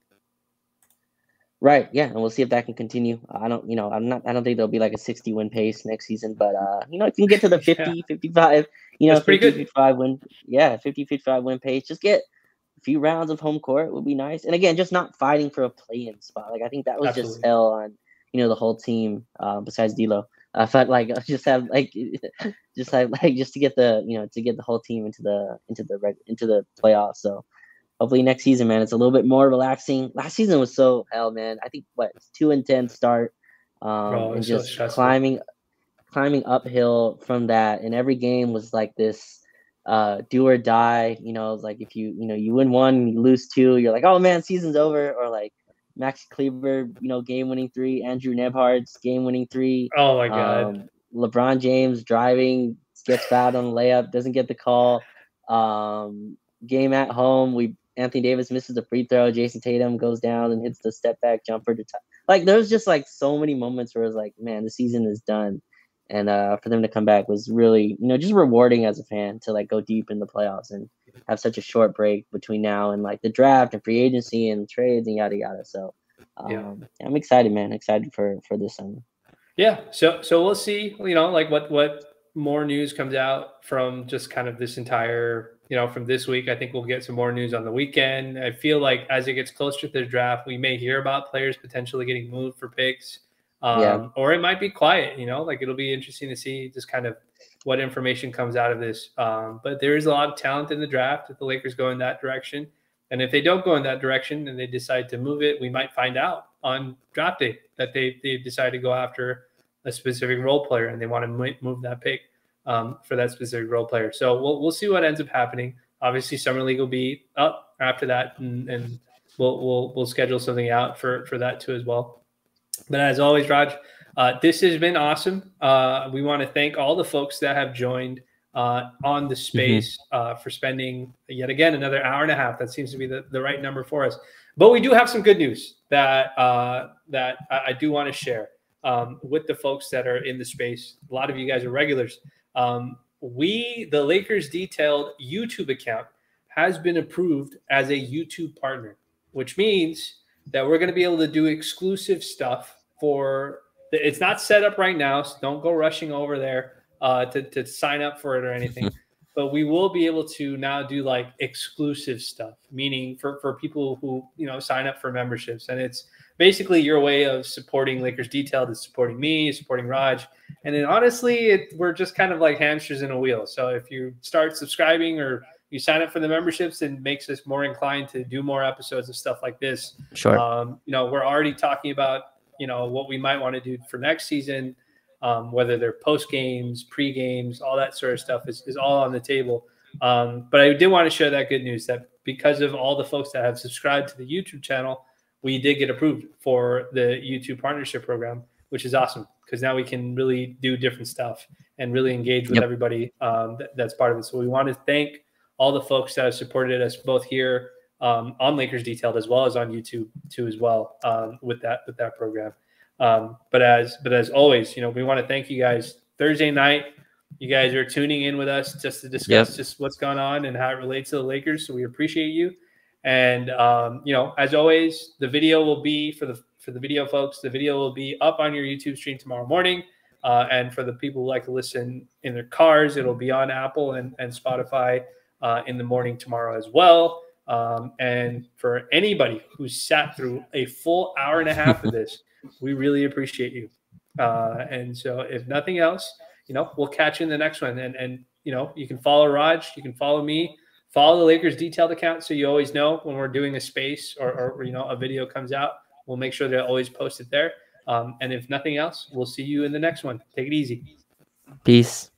Right. Yeah, and we'll see if that can continue. I don't think there'll be like a 60-win pace next season, but if you can get to the 50, 55, that's pretty good. 55 win, 50, 55 win pace. Just get a few rounds of home court would be nice. And again, just not fighting for a play-in spot. Like I think that was just hell on the whole team. Besides D'Lo, I felt like just to get the whole team into the playoffs. So hopefully next season, man, it's a little bit more relaxing. Last season was so hell, man. I think 2-10 start, and just so climbing uphill from that. And every game was like this do or die. Like if you win one, you lose two, you're like, oh man, season's over. Or like Max Kleber, game-winning three. Andrew Nebhard's game-winning three. Oh my god. LeBron James driving, gets fouled on the layup, doesn't get the call. Game at home, Anthony Davis misses the free throw. Jason Tatum goes down and hits the step back jumper to tie. Like there's just like so many moments where it's like, man, the season is done. And for them to come back was really, just rewarding as a fan to like go deep in the playoffs and have such a short break between now and like the draft and free agency and trades and yada yada. So I'm excited, man. Excited for this summer. Yeah. So we'll see, like what more news comes out from just kind of this entire, from this week. I think we'll get some more news on the weekend. I feel like as it gets closer to the draft, we may hear about players potentially getting moved for picks. Or it might be quiet, like it'll be interesting to see just kind of what information comes out of this. But there is a lot of talent in the draft if the Lakers go in that direction. And if they don't go in that direction and they decide to move it, we might find out on draft day that they decide to go after a specific role player and they want to move that pick for that specific role player. So we'll see what ends up happening. Obviously, Summer League will be up after that, and we'll schedule something out for that too as well. But as always, Raj, this has been awesome. We want to thank all the folks that have joined on the space for spending yet again another hour and a half. That seems to be the right number for us. But we do have some good news that I do want to share with the folks that are in the space. A lot of you guys are regulars. The Lakers Detailed YouTube account has been approved as a YouTube partner, which means that we're going to be able to do exclusive stuff it's not set up right now, so don't go rushing over there to sign up for it or anything. But we will be able to now do like exclusive stuff, meaning for people who, sign up for memberships. And it's basically your way of supporting Lakers Detailed, is supporting me, supporting Raj. And then honestly, we're just kind of like hamsters in a wheel. So if you start subscribing or you sign up for the memberships, it makes us more inclined to do more episodes of stuff like this. Sure. We're already talking about, what we might want to do for next season, whether they're post games, pre games, all that sort of stuff is all on the table. But I did want to share that good news that because of all the folks that have subscribed to the YouTube channel, we did get approved for the YouTube partnership program, which is awesome because now we can really do different stuff and really engage with everybody that's part of it. So we want to thank all the folks that have supported us both here on Lakers Detailed as well as on YouTube too as well with that program. But as always, we want to thank you guys. Thursday night, you guys are tuning in with us just to discuss just what's going on and how it relates to the Lakers. So we appreciate you. And as always, the video will be for the video folks. The video will be up on your YouTube stream tomorrow morning. And for the people who like to listen in their cars, it'll be on Apple and Spotify in the morning tomorrow as well. And for anybody who sat through a full hour and a half of this, we really appreciate you. And so if nothing else, we'll catch you in the next one. And you know, you can follow Raj, you can follow me, follow the Lakers detailed account so you always know when we're doing a space or you know, a video comes out. We'll make sure to always post it there. And if nothing else, we'll see you in the next one. Take it easy. Peace.